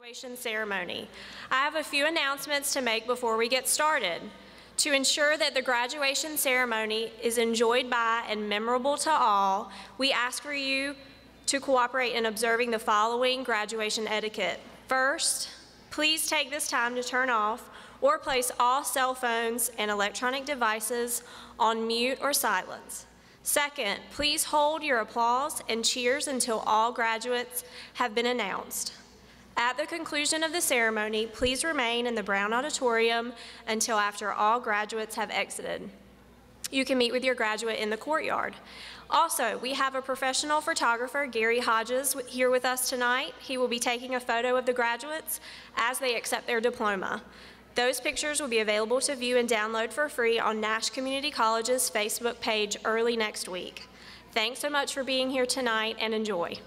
Graduation ceremony. I have a few announcements to make before we get started. To ensure that the graduation ceremony is enjoyed by and memorable to all, we ask for you to cooperate in observing the following graduation etiquette. First, please take this time to turn off or place all cell phones and electronic devices on mute or silence. Second, please hold your applause and cheers until all graduates have been announced. At the conclusion of the ceremony, please remain in the Brown Auditorium until after all graduates have exited. You can meet with your graduate in the courtyard. Also, we have a professional photographer, Gary Hodges, here with us tonight. He will be taking a photo of the graduates as they accept their diploma. Those pictures will be available to view and download for free on Nash Community College's Facebook page early next week. Thanks so much for being here tonight, and enjoy.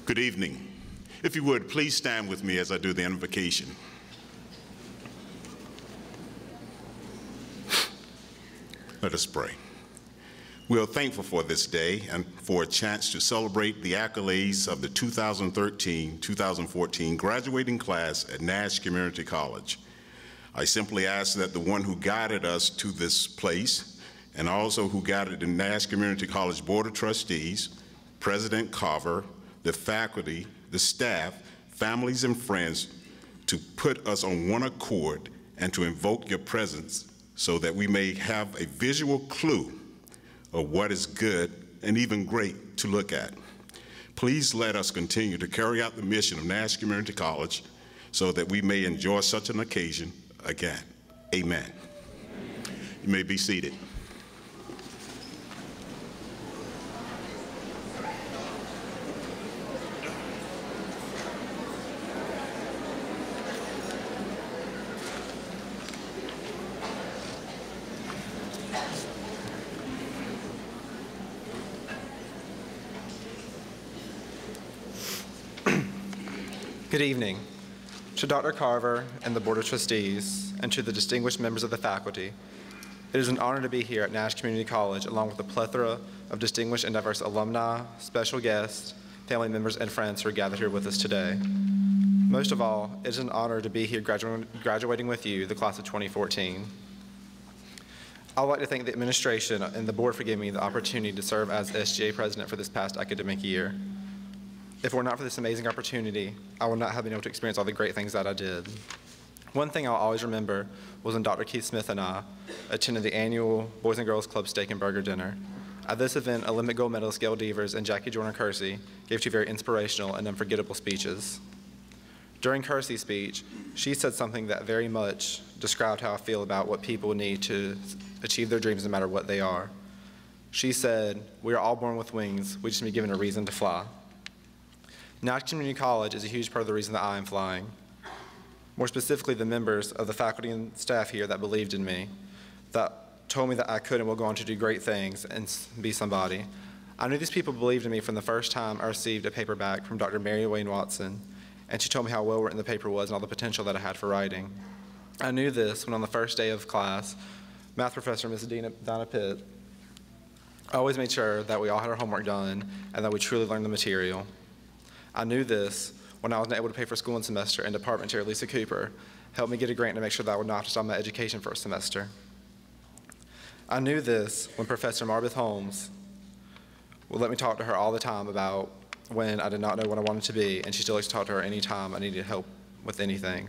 Good evening. If you would, please stand with me as I do the invocation. Let us pray. We are thankful for this day and for a chance to celebrate the accolades of the 2013-2014 graduating class at Nash Community College. I simply ask that the one who guided us to this place and also who guided the Nash Community College Board of Trustees, President Carver, the faculty, the staff, families, and friends to put us on one accord and to invoke your presence so that we may have a visual clue of what is good and even great to look at. Please let us continue to carry out the mission of Nash Community College so that we may enjoy such an occasion again. Amen. You may be seated. Good evening. To Dr. Carver and the Board of Trustees, and to the distinguished members of the faculty, it is an honor to be here at Nash Community College along with a plethora of distinguished and diverse alumni, special guests, family members, and friends who are gathered here with us today. Most of all, it is an honor to be here graduating with you, the class of 2014. I would like to thank the administration and the board for giving me the opportunity to serve as SGA president for this past academic year. If it were not for this amazing opportunity, I would not have been able to experience all the great things that I did. One thing I'll always remember was when Dr. Keith Smith and I attended the annual Boys and Girls Club Steak and Burger Dinner. At this event, Olympic gold medalist Gail Devers and Jackie Joyner-Kersee gave two very inspirational and unforgettable speeches. During Kersey's speech, she said something that very much described how I feel about what people need to achieve their dreams no matter what they are. She said, "We are all born with wings, we just need to be given a reason to fly." Nash Community College is a huge part of the reason that I am flying. More specifically, the members of the faculty and staff here that believed in me, that told me that I could and will go on to do great things and be somebody. I knew these people believed in me from the first time I received a paperback from Dr. Mary Wayne Watson, and she told me how well written the paper was and all the potential that I had for writing. I knew this when on the first day of class, math professor Ms. Donna Pitt always made sure that we all had our homework done and that we truly learned the material. I knew this when I was not able to pay for school one semester, and Department Chair Lisa Cooper helped me get a grant to make sure that I would not have to stop my education for a semester. I knew this when Professor Marbeth Holmes would let me talk to her all the time about when I did not know what I wanted to be, and she still likes to talk to her any time I needed help with anything.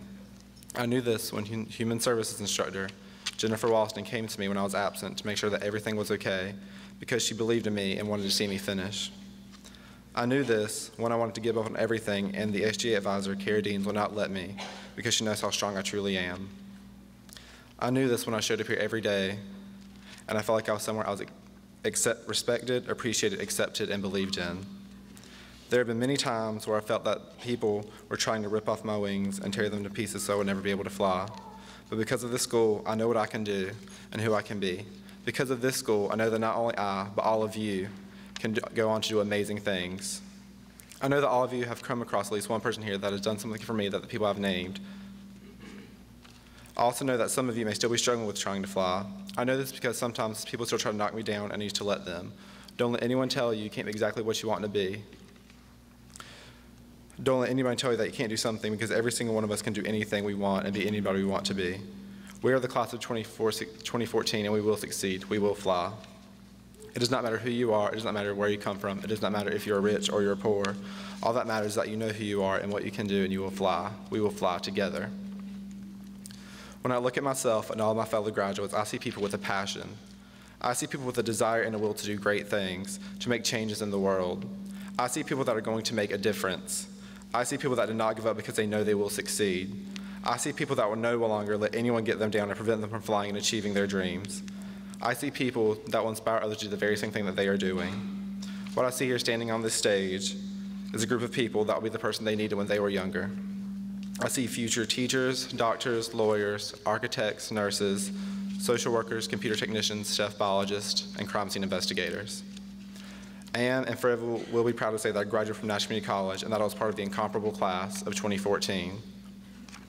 I knew this when Human Services instructor Jennifer Walston came to me when I was absent to make sure that everything was okay because she believed in me and wanted to see me finish. I knew this when I wanted to give up on everything, and the SGA advisor, Carrie Deans, would not let me because she knows how strong I truly am. I knew this when I showed up here every day, and I felt like I was somewhere I was respected, appreciated, accepted, and believed in. There have been many times where I felt that people were trying to rip off my wings and tear them to pieces so I would never be able to fly. But because of this school, I know what I can do and who I can be. Because of this school, I know that not only I, but all of you can go on to do amazing things. I know that all of you have come across at least one person here that has done something for me that the people I've named. I also know that some of you may still be struggling with trying to fly. I know this because sometimes people still try to knock me down and I need to let them. Don't let anyone tell you you can't be exactly what you want to be. Don't let anybody tell you that you can't do something, because every single one of us can do anything we want and be anybody we want to be. We are the class of 2014 and we will succeed. We will fly. It does not matter who you are. It does not matter where you come from. It does not matter if you're rich or you're poor. All that matters is that you know who you are and what you can do, and you will fly. We will fly together. When I look at myself and all of my fellow graduates, I see people with a passion. I see people with a desire and a will to do great things, to make changes in the world. I see people that are going to make a difference. I see people that do not give up because they know they will succeed. I see people that will no longer let anyone get them down or prevent them from flying and achieving their dreams. I see people that will inspire others to do the very same thing that they are doing. What I see here standing on this stage is a group of people that will be the person they needed when they were younger. I see future teachers, doctors, lawyers, architects, nurses, social workers, computer technicians, chef biologists, and crime scene investigators. and forever will be proud to say that I graduated from Nash Community College and that I was part of the incomparable class of 2014.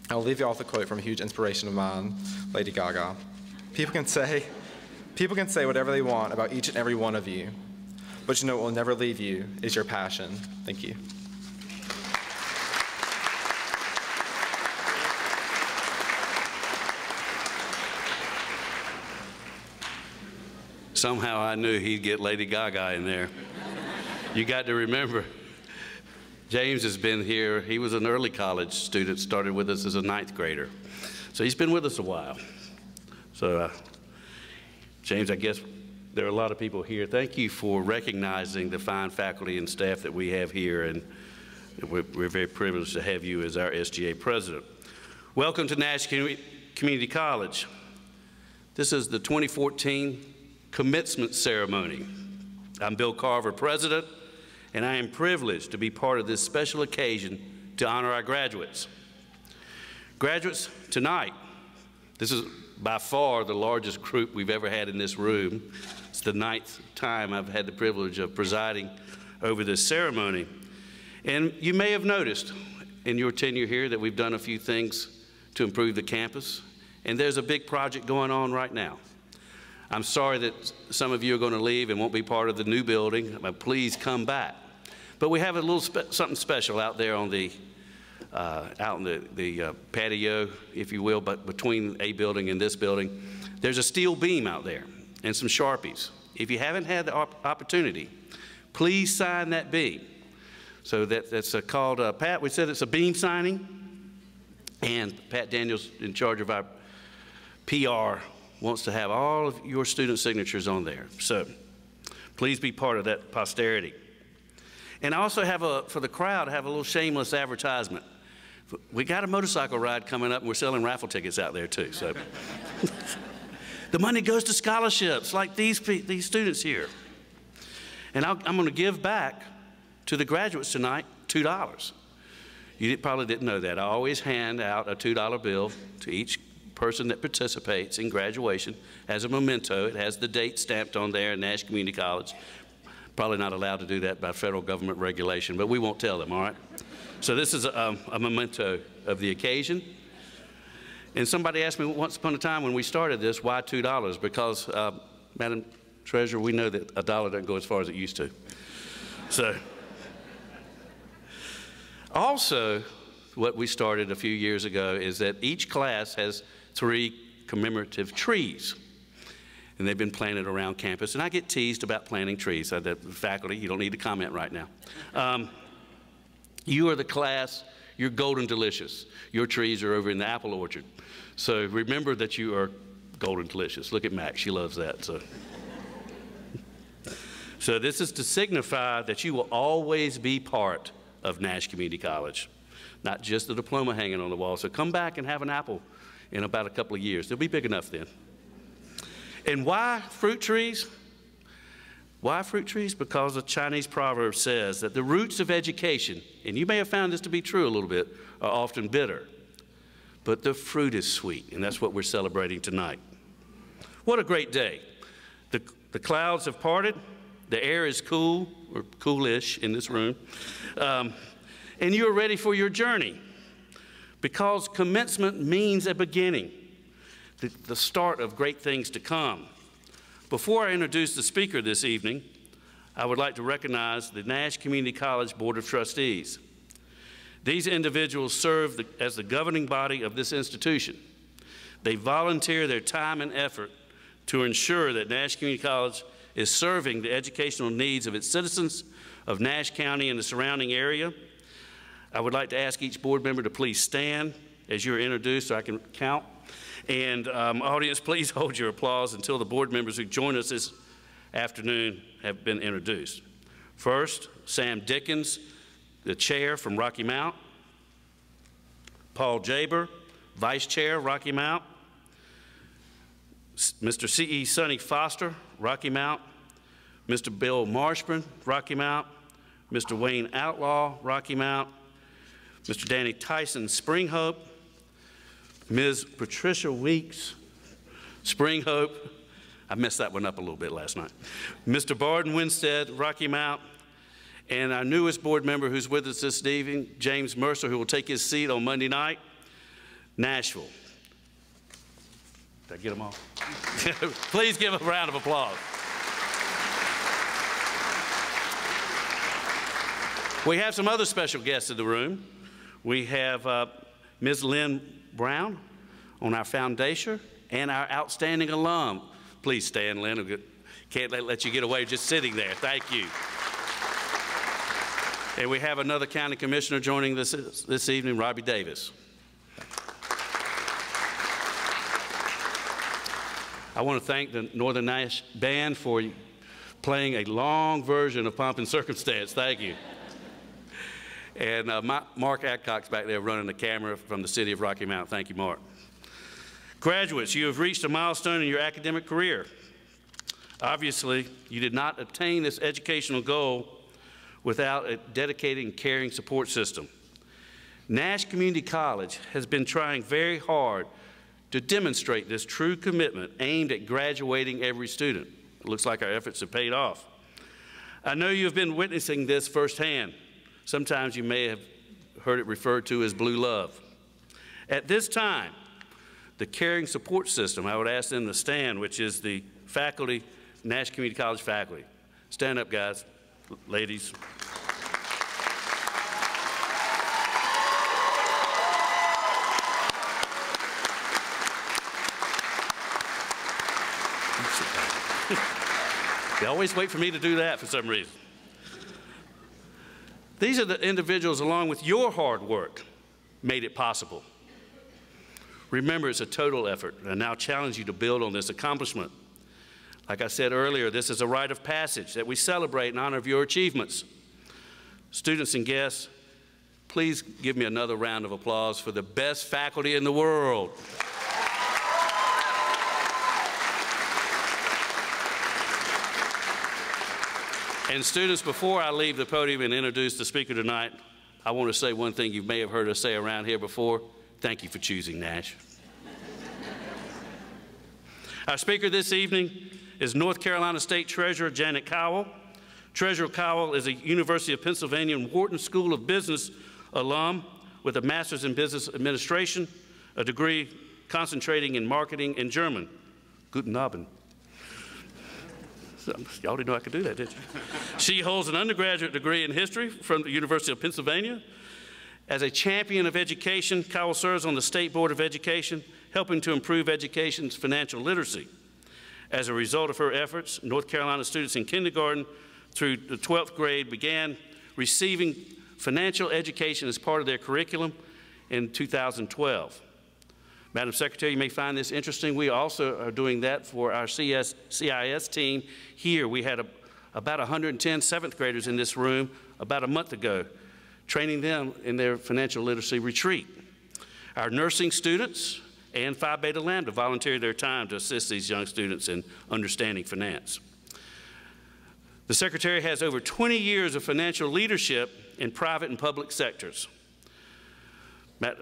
I'll leave you all with a quote from a huge inspiration of mine, Lady Gaga. People can say whatever they want about each and every one of you, but you know what will never leave you is your passion. Thank you. Somehow I knew he'd get Lady Gaga in there. You got to remember, James has been here. He was an early college student, started with us as a 9th grader. So he's been with us a while. So James, I guess there are a lot of people here. Thank you for recognizing the fine faculty and staff that we have here, and we're very privileged to have you as our SGA president. Welcome to Nash Community College. This is the 2014 commencement ceremony. I'm Bill Carver, president, and I am privileged to be part of this special occasion to honor our graduates. Graduates, tonight, this is by far the largest group we've ever had in this room. It's the 9th time I've had the privilege of presiding over this ceremony. And you may have noticed in your tenure here that we've done a few things to improve the campus, and there's a big project going on right now. I'm sorry that some of you are going to leave and won't be part of the new building. Please come back. But we have a little something special out there on the patio, if you will, but between a building and this building. There's a steel beam out there and some Sharpies. If you haven't had the opportunity, please sign that beam. So that's called, Pat, we said it's a beam signing, and Pat Daniels, in charge of our PR, wants to have all of your student signatures on there. So please be part of that posterity. And I also have for the crowd, I have a little shameless advertisement. We got a motorcycle ride coming up, and we're selling raffle tickets out there too. So the money goes to scholarships like these students here. And I'm going to give back to the graduates tonight $2. You probably didn't know that. I always hand out a $2 bill to each person that participates in graduation as a memento. It has the date stamped on there in Nash Community College. Probably not allowed to do that by federal government regulation, but we won't tell them, all right? So this is a memento of the occasion. And somebody asked me once upon a time when we started this, why $2? Because, Madam Treasurer, we know that $1 doesn't go as far as it used to. So, also, what we started a few years ago is that each class has 3 commemorative trees. And they've been planted around campus. And I get teased about planting trees. The faculty, you don't need to comment right now. You are the class, you're golden delicious. Your trees are over in the apple orchard. So remember that you are golden delicious. Look at Max, she loves that. So this is to signify that you will always be part of Nash Community College, not just the diploma hanging on the wall. So come back and have an apple in about a couple of years. They'll be big enough then. And why fruit trees? Why fruit trees? Because a Chinese proverb says that the roots of education, and you may have found this to be true a little bit, are often bitter, but the fruit is sweet, and that's what we're celebrating tonight. What a great day. The clouds have parted, the air is cool, or coolish in this room, and you're ready for your journey, because commencement means a beginning, the start of great things to come. Before I introduce the speaker this evening, I would like to recognize the Nash Community College Board of Trustees. These individuals serve as the governing body of this institution. They volunteer their time and effort to ensure that Nash Community College is serving the educational needs of its citizens of Nash County and the surrounding area. I would like to ask each board member to please stand as you're introduced so I can count. And audience, please hold your applause until the board members who join us this afternoon have been introduced. First, Sam Dickens, the chair from Rocky Mount. Paul Jaber, vice chair, Rocky Mount. Mr. C.E. Sonny Foster, Rocky Mount. Mr. Bill Marshburn, Rocky Mount. Mr. Wayne Outlaw, Rocky Mount. Mr. Danny Tyson, Spring Hope. Ms. Patricia Weeks, Spring Hope. I messed that one up a little bit last night. Mr. Barden Winstead, Rocky Mount, and our newest board member who's with us this evening, James Mercer, who will take his seat on Monday night, Nashville. Did I get them all? Please give a round of applause. We have some other special guests in the room. We have Ms. Lynn Brown on our foundation and our outstanding alum. Please stand, Lynn. Can't let you get away just sitting there. Thank you. And we have another county commissioner joining this evening, Robbie Davis. I want to thank the Northern Nash Band for playing a long version of Pomp and Circumstance. Thank you. And Mark Adcock's back there running the camera from the city of Rocky Mount. Thank you, Mark. Graduates, you have reached a milestone in your academic career. Obviously, you did not obtain this educational goal without a dedicated and caring support system. Nash Community College has been trying very hard to demonstrate this true commitment aimed at graduating every student. It looks like our efforts have paid off. I know you have been witnessing this firsthand. Sometimes you may have heard it referred to as blue love. At this time, the caring support system, I would ask them to stand, which is the faculty, Nash Community College faculty. Stand up, guys, ladies. They always wait for me to do that for some reason. These are the individuals, along with your hard work, made it possible. Remember, it's a total effort, and I now challenge you to build on this accomplishment. Like I said earlier, this is a rite of passage that we celebrate in honor of your achievements. Students and guests, please give me another round of applause for the best faculty in the world. And students, before I leave the podium and introduce the speaker tonight, I want to say one thing you may have heard us say around here before. Thank you for choosing Nash. Our speaker this evening is North Carolina State Treasurer Janet Cowell. Treasurer Cowell is a University of Pennsylvania and Wharton School of Business alum with a master's in business administration, a degree concentrating in marketing and German. Guten Abend. Y'all didn't know I could do that, did you? She holds an undergraduate degree in history from the University of Pennsylvania. As a champion of education, Cowell serves on the State Board of Education, helping to improve education's financial literacy. As a result of her efforts, North Carolina students in kindergarten through the 12th grade began receiving financial education as part of their curriculum in 2012. Madam Secretary, you may find this interesting. We also are doing that for our CIS team here. We had about 110 seventh graders in this room about a month ago, training them in their financial literacy retreat. Our nursing students and Phi Beta Lambda volunteered their time to assist these young students in understanding finance. The Secretary has over 20 years of financial leadership in private and public sectors.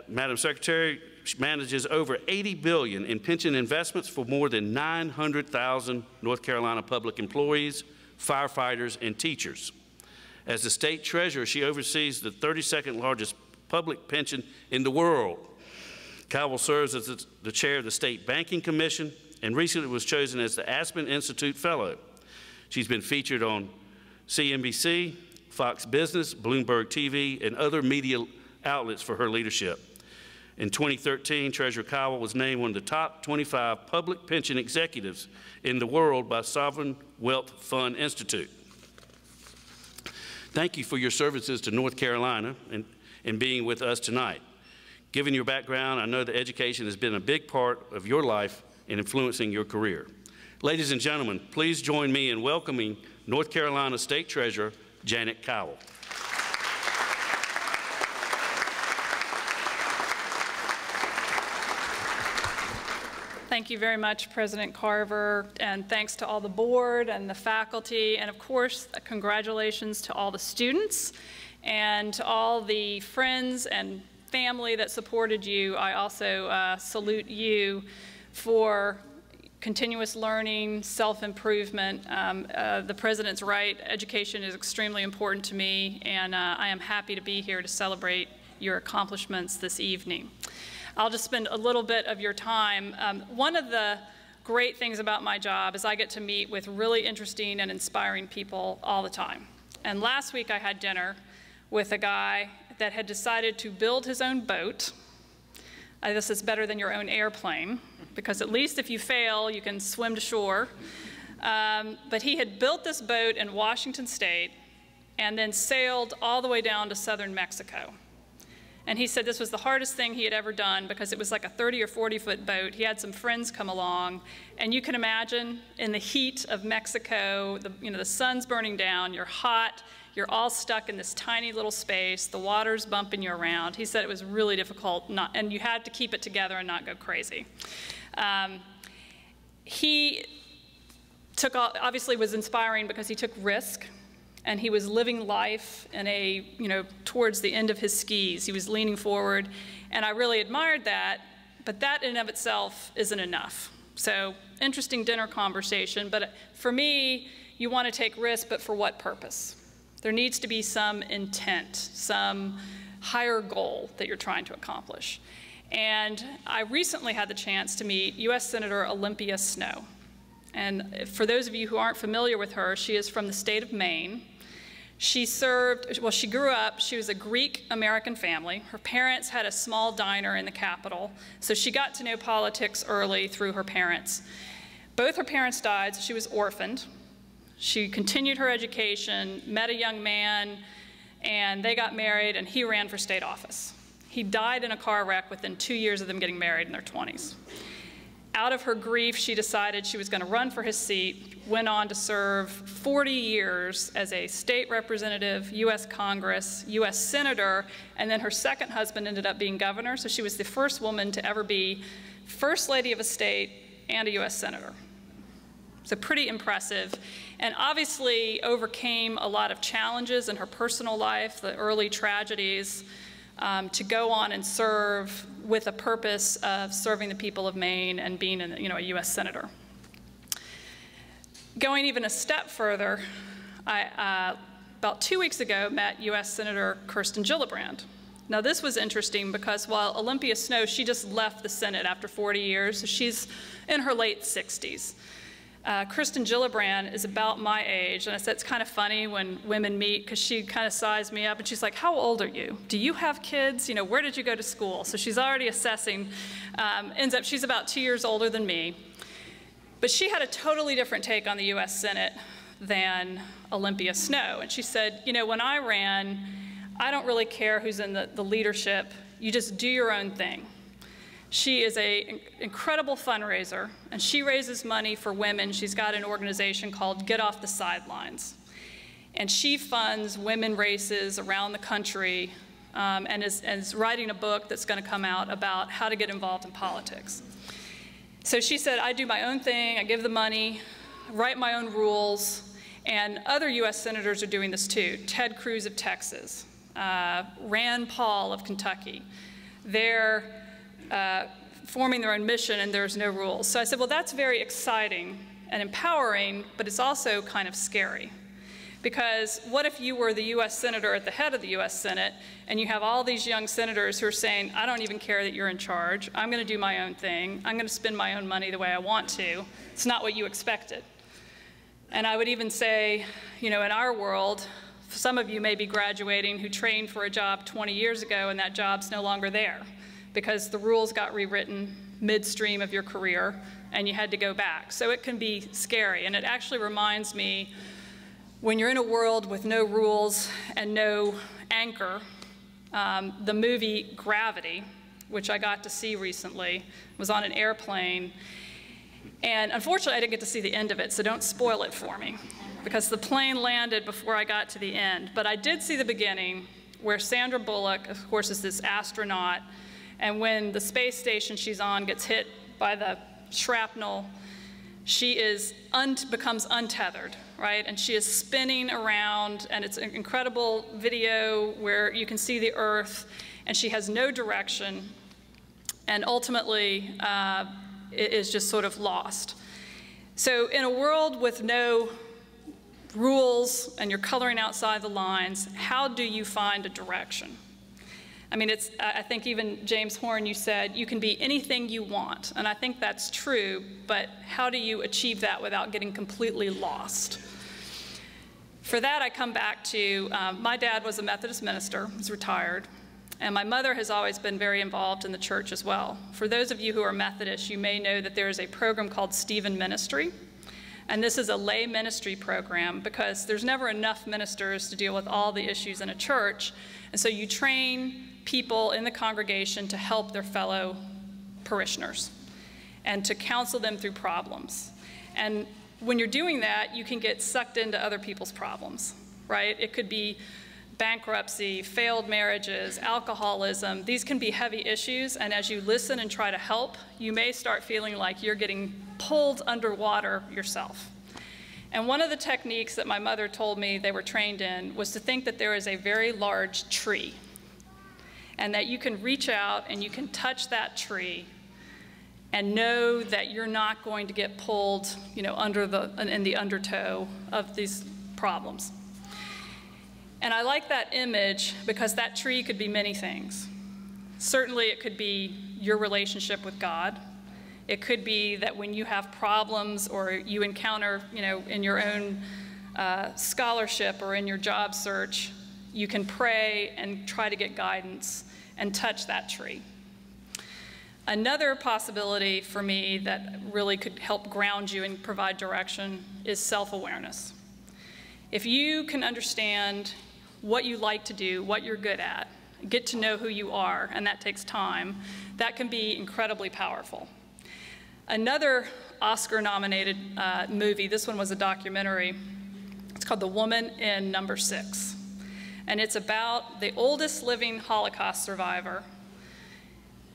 Madam Secretary manages over $80 billion in pension investments for more than 900,000 North Carolina public employees, firefighters, and teachers. As the state treasurer, she oversees the 32nd largest public pension in the world. Cowell serves as the chair of the State Banking Commission and recently was chosen as the Aspen Institute Fellow. She's been featured on CNBC, Fox Business, Bloomberg TV, and other media outlets for her leadership. In 2013, Treasurer Cowell was named one of the top 25 public pension executives in the world by Sovereign Wealth Fund Institute. Thank you for your services to North Carolina and being with us tonight. Given your background, I know that education has been a big part of your life in influencing your career. Ladies and gentlemen, please join me in welcoming North Carolina State Treasurer Janet Cowell. Thank you very much, President Carver, and thanks to all the board and the faculty, and of course, congratulations to all the students and to all the friends and family that supported you. I also salute you for continuous learning, self-improvement. The President's right, education is extremely important to me, and I am happy to be here to celebrate your accomplishments this evening. I'll just spend a little bit of your time. One of the great things about my job is I get to meet with really interesting and inspiring people all the time. And last week I had dinner with a guy that had decided to build his own boat. This is better than your own airplane, because at least if you fail, you can swim to shore. But he had built this boat in Washington State and then sailed all the way down to southern Mexico. And he said this was the hardest thing he had ever done because it was like a 30 or 40-foot boat. He had some friends come along, and you can imagine in the heat of Mexico, the sun's burning down, you're hot, you're all stuck in this tiny little space, the water's bumping you around. He said it was really difficult, and you had to keep it together and not go crazy. He obviously was inspiring because he took risk. And he was living life in towards the end of his skis. He was leaning forward, and I really admired that, but that in and of itself isn't enough. So, interesting dinner conversation, but for me, you want to take risks, but for what purpose? There needs to be some intent, some higher goal that you're trying to accomplish. And I recently had the chance to meet U.S. Senator Olympia Snowe. And for those of you who aren't familiar with her, she is from the state of Maine. She grew up, she was a Greek-American family. Her parents had a small diner in the Capitol, so she got to know politics early through her parents. Both her parents died, so she was orphaned. She continued her education, met a young man, and they got married, and he ran for state office. He died in a car wreck within 2 years of them getting married in their 20s. Out of her grief, she decided she was going to run for his seat, went on to serve 40 years as a state representative, U.S. Congress, U.S. Senator, and then her second husband ended up being governor, so she was the first woman to ever be First Lady of a state and a U.S. Senator. So pretty impressive, and obviously overcame a lot of challenges in her personal life, the early tragedies, to go on and serve with a purpose of serving the people of Maine and being a U.S. Senator. Going even a step further, I, about 2 weeks ago, met U.S. Senator Kirsten Gillibrand. Now this was interesting because while Olympia Snowe, she just left the Senate after 40 years, so she's in her late 60s. Kirsten Gillibrand is about my age, and I said it's kind of funny when women meet because she kind of sized me up, and she's like, how old are you? Do you have kids? Where did you go to school? So she's already assessing, ends up, she's about 2 years older than me. But she had a totally different take on the U.S. Senate than Olympia Snowe, and she said, when I ran, I don't really care who's in the leadership, you just do your own thing. She is an incredible fundraiser, and she raises money for women. She's got an organization called Get Off the Sidelines. And she funds women races around the country and is writing a book that's going to come out about how to get involved in politics. So she said, I do my own thing, I give the money, write my own rules, and other U.S. senators are doing this too. Ted Cruz of Texas, Rand Paul of Kentucky. They're forming their own mission and there's no rules. So I said, well, that's very exciting and empowering, but it's also kind of scary. Because what if you were the U.S. Senator at the head of the U.S. Senate and you have all these young senators who are saying, I don't even care that you're in charge. I'm going to do my own thing. I'm going to spend my own money the way I want to. It's not what you expected. And I would even say, in our world, some of you may be graduating who trained for a job 20 years ago and that job's no longer there, because the rules got rewritten midstream of your career and you had to go back. So it can be scary, and it actually reminds me when you're in a world with no rules and no anchor, the movie Gravity, which I got to see recently, was on an airplane, and unfortunately I didn't get to see the end of it, so don't spoil it for me, because the plane landed before I got to the end. But I did see the beginning, where Sandra Bullock, of course, is this astronaut, and when the space station she's on gets hit by the shrapnel, she becomes untethered, right? And she is spinning around, and it's an incredible video where you can see the Earth, and she has no direction, and ultimately is just sort of lost. So in a world with no rules and you're coloring outside the lines, how do you find a direction? I mean, I think even James Horn, you said you can be anything you want, and I think that's true, but how do you achieve that without getting completely lost? For that, I come back to, my dad was a Methodist minister, he's retired, and my mother has always been very involved in the church as well. For those of you who are Methodist, you may know that there is a program called Stephen Ministry, and this is a lay ministry program because there's never enough ministers to deal with all the issues in a church, and so you train people in the congregation to help their fellow parishioners and to counsel them through problems. And when you're doing that, you can get sucked into other people's problems, right? It could be bankruptcy, failed marriages, alcoholism. These can be heavy issues, and as you listen and try to help, you may start feeling like you're getting pulled underwater yourself. And one of the techniques that my mother told me they were trained in was to think that there is a very large tree, and that you can reach out and you can touch that tree and know that you're not going to get pulled, in the undertow of these problems. And I like that image because that tree could be many things. Certainly it could be your relationship with God. It could be that when you have problems or you encounter, in your own scholarship or in your job search, you can pray and try to get guidance and touch that tree. Another possibility for me that really could help ground you and provide direction is self-awareness. If you can understand what you like to do, what you're good at, get to know who you are, and that takes time, that can be incredibly powerful. Another Oscar-nominated movie, this one was a documentary, it's called The Woman in Number 6. And it's about the oldest living Holocaust survivor.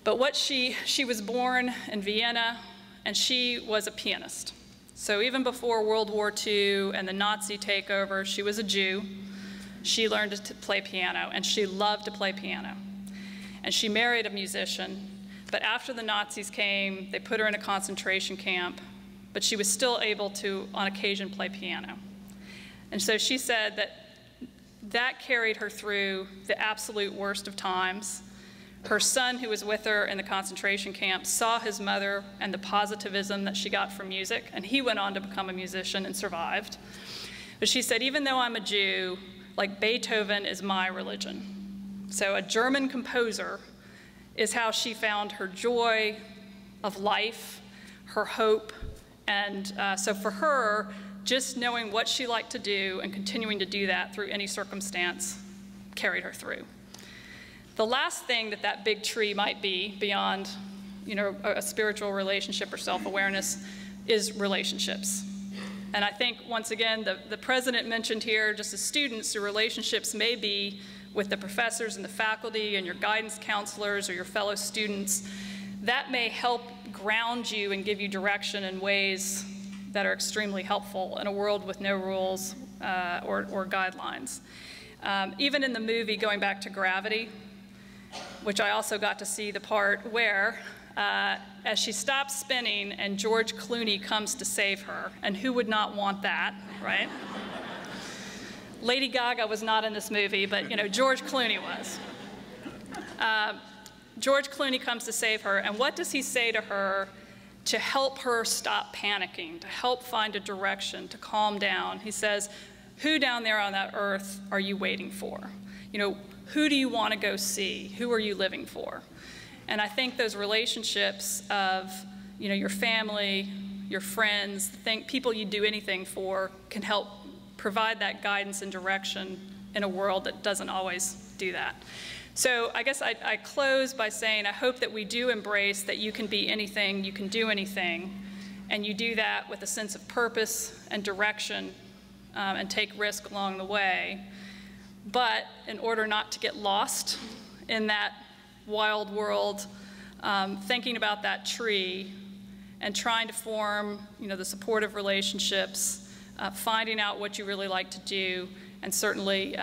But she was born in Vienna, and she was a pianist. So even before World War II and the Nazi takeover, she was a Jew. She learned to play piano, and she loved to play piano. And she married a musician, but after the Nazis came, they put her in a concentration camp, but she was still able to, on occasion, play piano. And so she said that carried her through the absolute worst of times. Her son, who was with her in the concentration camp, saw his mother and the positivism that she got from music, and he went on to become a musician and survived. But she said, even though I'm a Jew, like Beethoven is my religion. So a German composer is how she found her joy of life, her hope, and so for her, just knowing what she liked to do and continuing to do that through any circumstance carried her through. The last thing that big tree might be beyond, a spiritual relationship or self-awareness is relationships. And I think, once again, the president mentioned here, just as students, your relationships may be with the professors and the faculty and your guidance counselors or your fellow students. That may help ground you and give you direction in ways that are extremely helpful in a world with no rules or guidelines. Even in the movie, going back to Gravity, which I also got to see the part where, as she stops spinning and George Clooney comes to save her, and who would not want that, right? Lady Gaga was not in this movie, but George Clooney was. George Clooney comes to save her, and what does he say to her to help her stop panicking, to help find a direction, to calm down? He says, who down there on that earth are you waiting for? Who do you want to go see? Who are you living for? And I think those relationships of, your family, your friends, people you do anything for can help provide that guidance and direction in a world that doesn't always do that. So I guess I close by saying I hope that we do embrace that you can be anything, you can do anything, and you do that with a sense of purpose and direction and take risk along the way. But in order not to get lost in that wild world, thinking about that tree and trying to form, the supportive relationships, finding out what you really like to do, and certainly,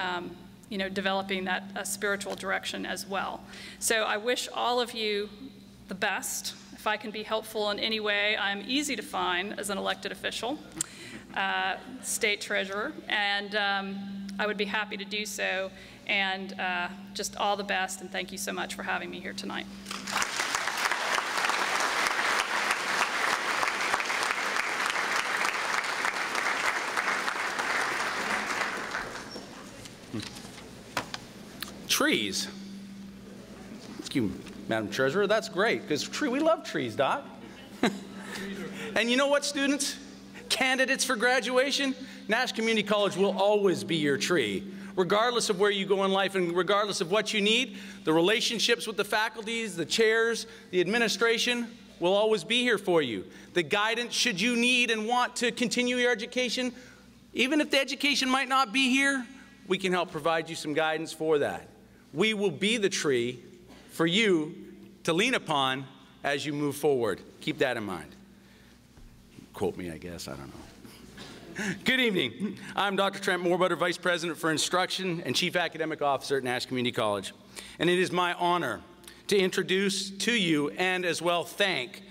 developing that spiritual direction as well. So I wish all of you the best. I If I can be helpful in any way, I'm easy to find as an elected official, state treasurer, and I would be happy to do so. And just all the best, and thank you so much for having me here tonight. Trees. Thank you, Madam Treasurer. That's great, because we love trees, Doc. And you know what, students? Candidates for graduation, Nash Community College will always be your tree. Regardless of where you go in life and regardless of what you need, the relationships with the faculties, the chairs, the administration will always be here for you. The guidance, should you need and want to continue your education, even if the education might not be here, we can help provide you some guidance for that. We will be the tree for you to lean upon as you move forward. Keep that in mind. Quote me, I guess, I don't know. Good evening. I'm Dr. Trent Moorbutter, Vice President for Instruction and Chief Academic Officer at Nash Community College. And it is my honor to introduce to you and as well thank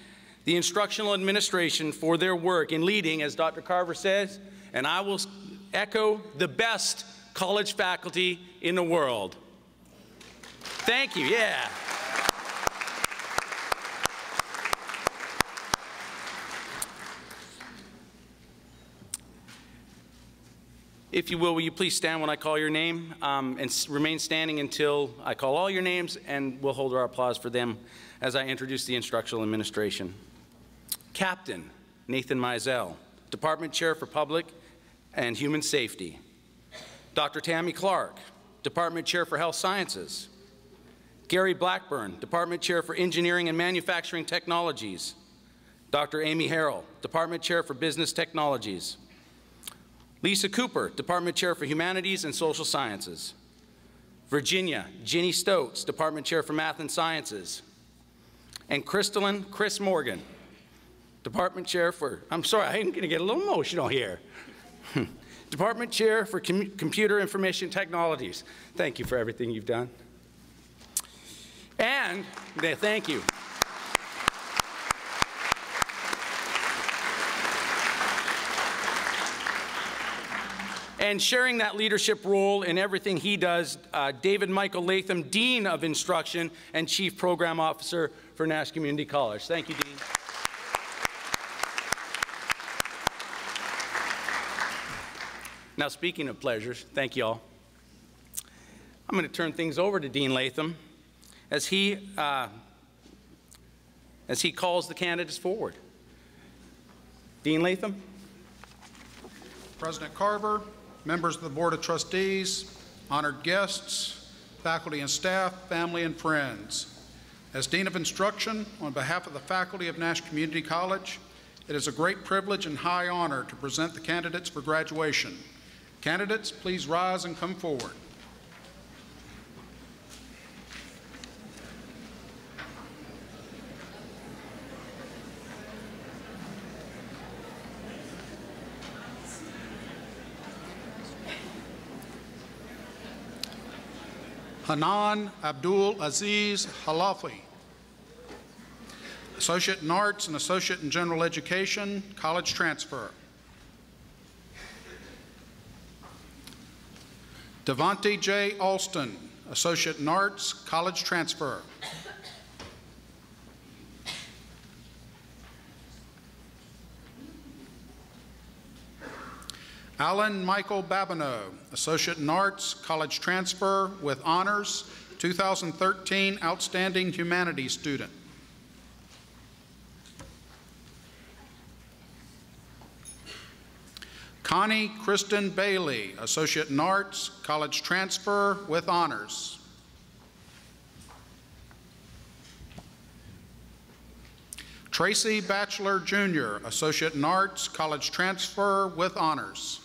the instructional administration for their work in leading, as Dr. Carver says, and I will echo, the best college faculty in the world. Thank you, yeah. If you will you please stand when I call your name and remain standing until I call all your names, and we'll hold our applause for them as I introduce the instructional administration. Captain Nathan Mizell, Department Chair for Public and Human Safety. Dr. Tammy Clark, Department Chair for Health Sciences. Gary Blackburn, Department Chair for Engineering and Manufacturing Technologies. Dr. Amy Harrell, Department Chair for Business Technologies. Lisa Cooper, Department Chair for Humanities and Social Sciences. Virginia Ginny Stokes, Department Chair for Math and Sciences. And Crystalline Chris Morgan, Department Chair for, I'm sorry, I'm going to get a little emotional here. Department Chair for Computer Information Technologies. Thank you for everything you've done. And thank you. And sharing that leadership role in everything he does, David Michael Latham, Dean of Instruction and Chief Program Officer for Nash Community College. Thank you, Dean. Now, speaking of pleasures, thank you all. I'm going to turn things over to Dean Latham as he calls the candidates forward. Dean Latham. President Carver, members of the Board of Trustees, honored guests, faculty and staff, family and friends. As Dean of Instruction, on behalf of the faculty of Nash Community College, it is a great privilege and high honor to present the candidates for graduation. Candidates, please rise and come forward. Hanan Abdul Aziz Halafi, Associate in Arts and Associate in General Education, college transfer. Devontae J. Alston, Associate in Arts, college transfer. Alan Michael Babineau, Associate in Arts, college transfer with honors, 2013 Outstanding Humanities student. Connie Kristen Bailey, Associate in Arts, college transfer with honors. Tracy Batchelor Jr., Associate in Arts, college transfer with honors.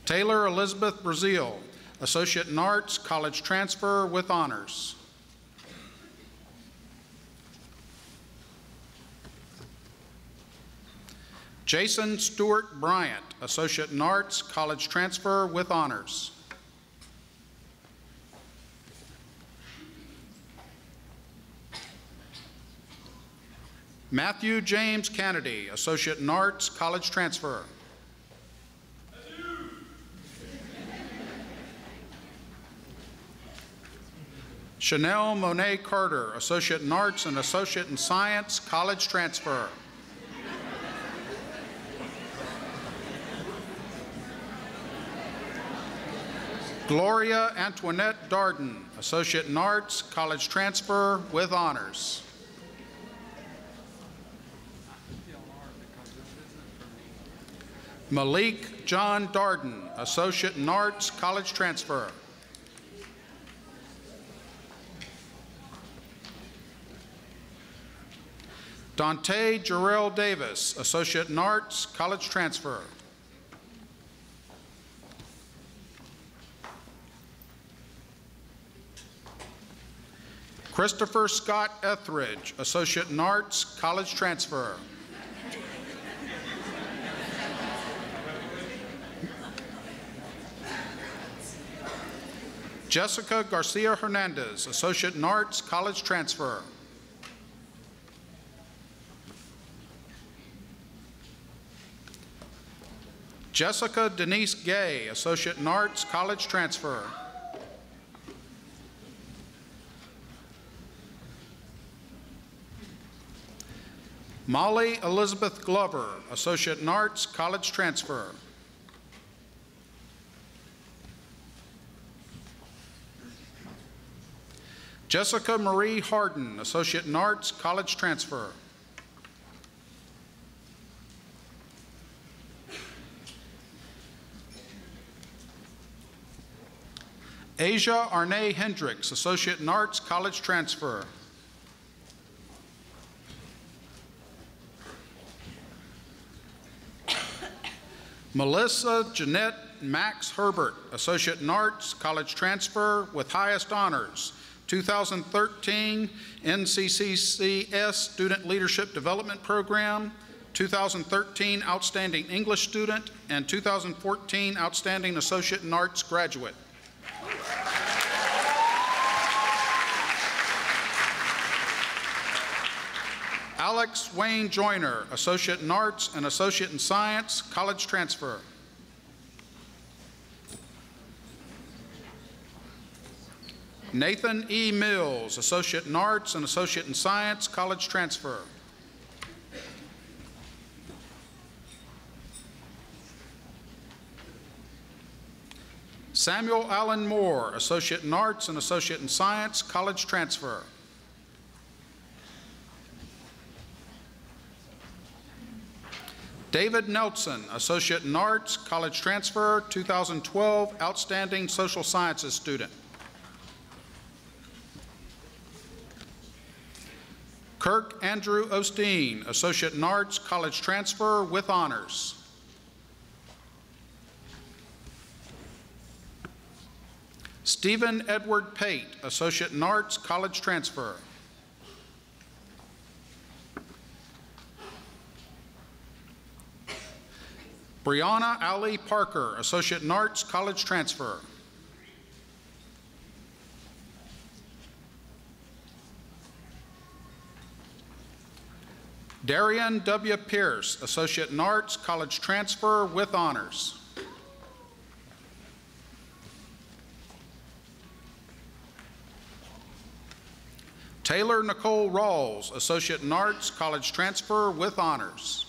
Taylor Elizabeth Brazil, Associate in Arts, college transfer with honors. Jason Stewart Bryant, Associate in Arts, college transfer with honors. Matthew James Kennedy, Associate in Arts, college transfer. Chanel Monet Carter, Associate in Arts and Associate in Science, college transfer. Gloria Antoinette Darden, Associate in Arts, college transfer with honors. Malik John Darden, Associate in Arts, college transfer. Dante Jarrell Davis, Associate in Arts, college transfer. Christopher Scott Etheridge, Associate in Arts, college transfer. Jessica Garcia Hernandez, Associate in Arts, college transfer. Jessica Denise Gay, Associate in Arts, college transfer. Molly Elizabeth Glover, Associate in Arts, college transfer. Jessica Marie Harden, Associate in Arts, college transfer. Asia Arne Hendricks, Associate in Arts, college transfer. Melissa Jeanette Max Herbert, Associate in Arts, college transfer with highest honors, 2013 NCCCS Student Leadership Development Program, 2013 Outstanding English Student, and 2014 Outstanding Associate in Arts Graduate. Alex Wayne Joyner, Associate in Arts and Associate in Science, college transfer. Nathan E. Mills, Associate in Arts and Associate in Science, college transfer. Samuel Allen Moore, Associate in Arts and Associate in Science, college transfer. David Nelson, Associate in Arts, college transfer, 2012 Outstanding Social Sciences student. Kirk Andrew Osteen, Associate in Arts, college transfer with honors. Stephen Edward Pate, Associate in Arts, college transfer. Brianna Ali Parker, Associate in Arts, college transfer. Darian W. Pierce, Associate in Arts, college transfer with honors. Taylor Nicole Rawls, Associate in Arts, college transfer with honors.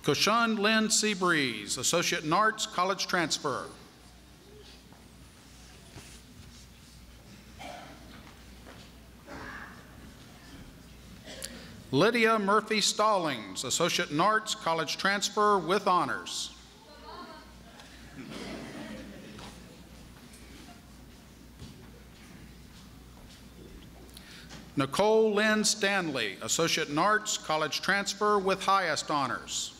Koshan Lynn Seabreeze, Associate in Arts, college transfer. Lydia Murphy Stallings, Associate in Arts, college transfer with honors. Nicole Lynn Stanley, Associate in Arts, college transfer with highest honors.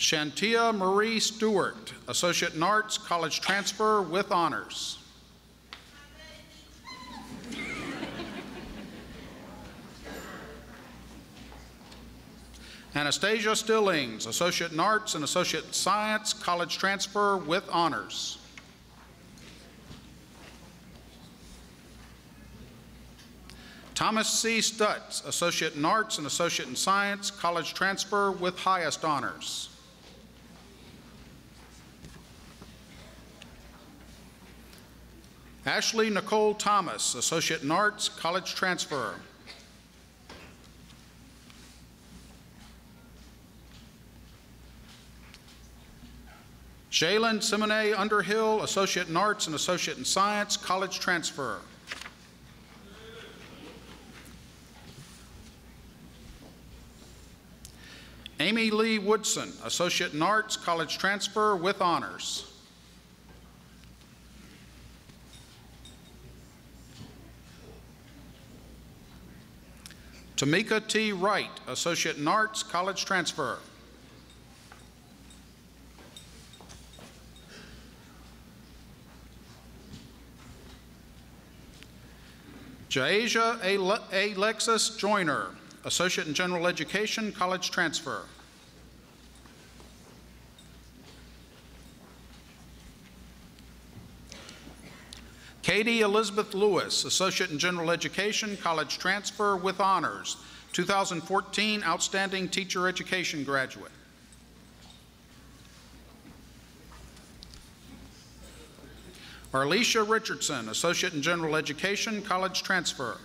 Shantia Marie Stewart, Associate in Arts, college transfer with honors. Anastasia Stillings, Associate in Arts and Associate in Science, college transfer with honors. Thomas C. Stutz, Associate in Arts and Associate in Science, college transfer with highest honors. Ashley Nicole Thomas, Associate in Arts, college transfer. Jalen Simone Underhill, Associate in Arts and Associate in Science, college transfer. Amy Lee Woodson, Associate in Arts, college transfer with honors. Tamika T. Wright, Associate in Arts, college transfer. Jasia Alexis Joyner, Associate in General Education, college transfer. Katie Elizabeth Lewis, Associate in General Education, college transfer with honors, 2014 Outstanding Teacher Education graduate. Arlisha Richardson, Associate in General Education, college transfer.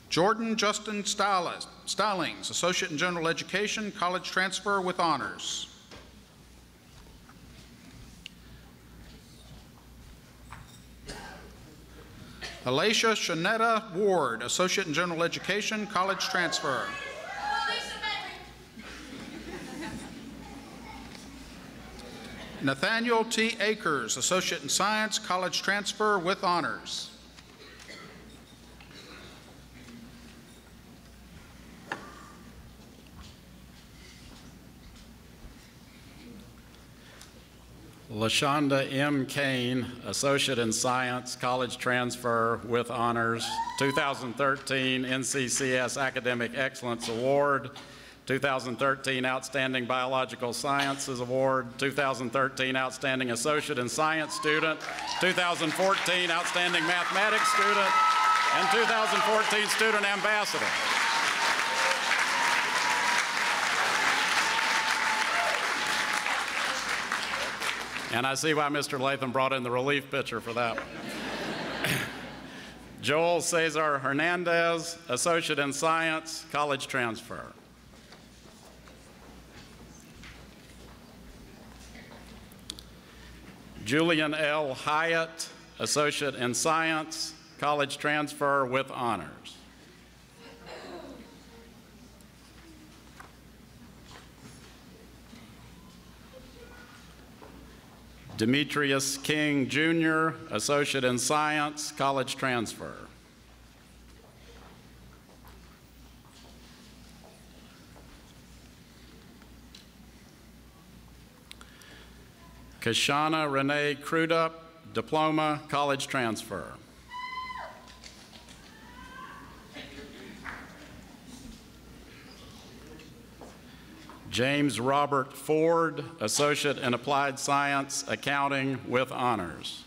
Jordan Justin Stallings, Associate in General Education, college transfer with honors. Alicia Shanetta Ward, Associate in General Education, college transfer. Nathaniel T. Akers, Associate in Science, college transfer with honors. LaShonda M. Kane, Associate in Science, college transfer with honors, 2013 NCCS Academic Excellence Award, 2013 Outstanding Biological Sciences Award, 2013 Outstanding Associate in Science Student, 2014 Outstanding Mathematics Student, and 2014 Student Ambassador. And I see why Mr. Latham brought in the relief pitcher for that. Joel Cesar Hernandez, Associate in Science, college transfer. Julian L. Hyatt, Associate in Science, college transfer with honors. Demetrius King, Jr., Associate in Science, college transfer. Kashana Renee Crudup, diploma, college transfer. James Robert Ford, Associate in Applied Science, accounting with honors.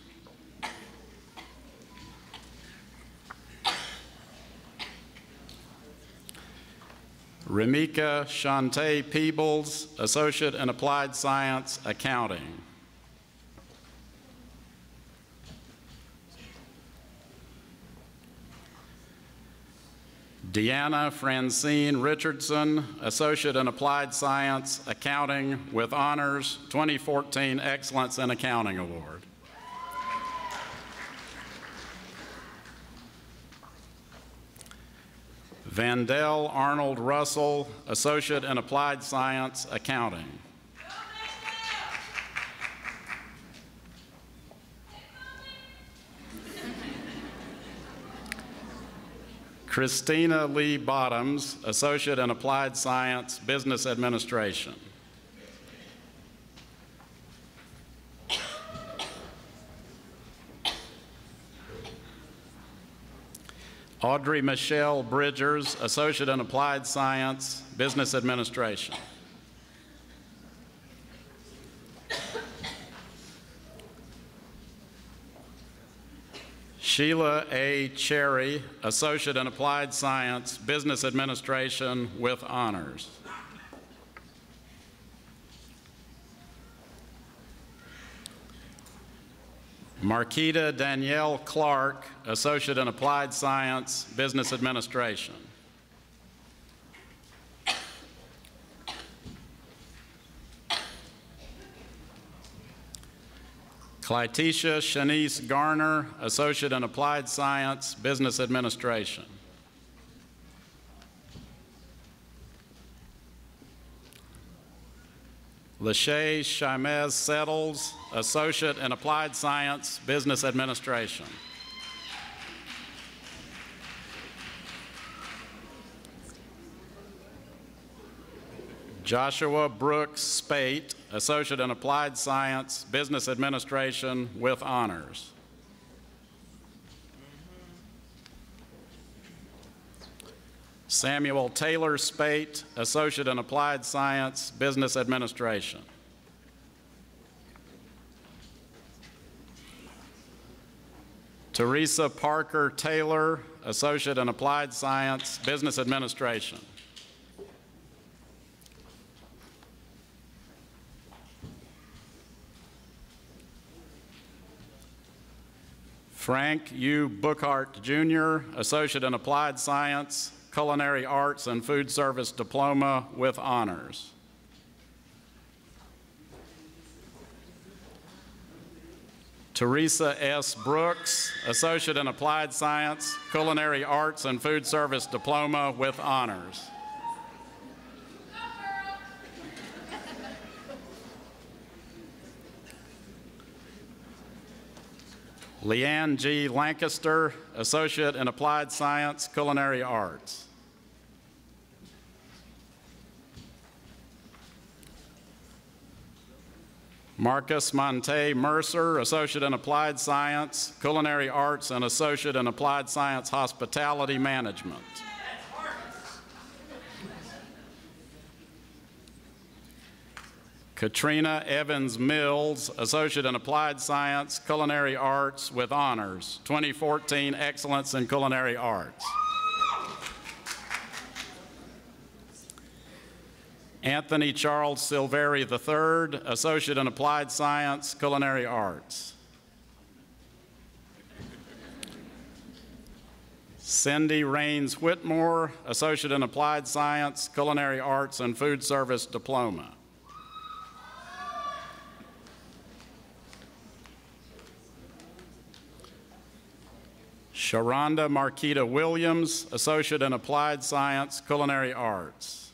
Remika Shantae Peebles, Associate in Applied Science, accounting. Deanna Francine Richardson, Associate in Applied Science, Accounting with Honors, 2014 Excellence in Accounting Award. Vandell Arnold Russell, Associate in Applied Science, Accounting. Christina Lee Bottoms, Associate in Applied Science, Business Administration. Audrey Michelle Bridgers, Associate in Applied Science, Business Administration. Sheila A. Cherry, Associate in Applied Science, Business Administration with honors. Marquita Danielle Clark, Associate in Applied Science, Business Administration. Clytisha Shanice Garner, Associate in Applied Science, Business Administration. Lachey Shimez Settles, Associate in Applied Science, Business Administration. Joshua Brooks Spate, Associate in Applied Science, Business Administration with honors. Samuel Taylor Spate, Associate in Applied Science, Business Administration. Teresa Parker Taylor, Associate in Applied Science, Business Administration. Frank U. Bookhart, Jr., Associate in Applied Science, Culinary Arts and Food Service Diploma with honors. Teresa S. Brooks, Associate in Applied Science, Culinary Arts and Food Service Diploma with honors. Leanne G. Lancaster, Associate in Applied Science, Culinary Arts. Marcus Monte Mercer, Associate in Applied Science, Culinary Arts, and Associate in Applied Science, Hospitality Management. Katrina Evans Mills, Associate in Applied Science, Culinary Arts with honors, 2014 Excellence in Culinary Arts. Anthony Charles Silveri III, Associate in Applied Science, Culinary Arts. Cindy Raines Whitmore, Associate in Applied Science, Culinary Arts and Food Service Diploma. Sharonda Marquita Williams, Associate in Applied Science, Culinary Arts.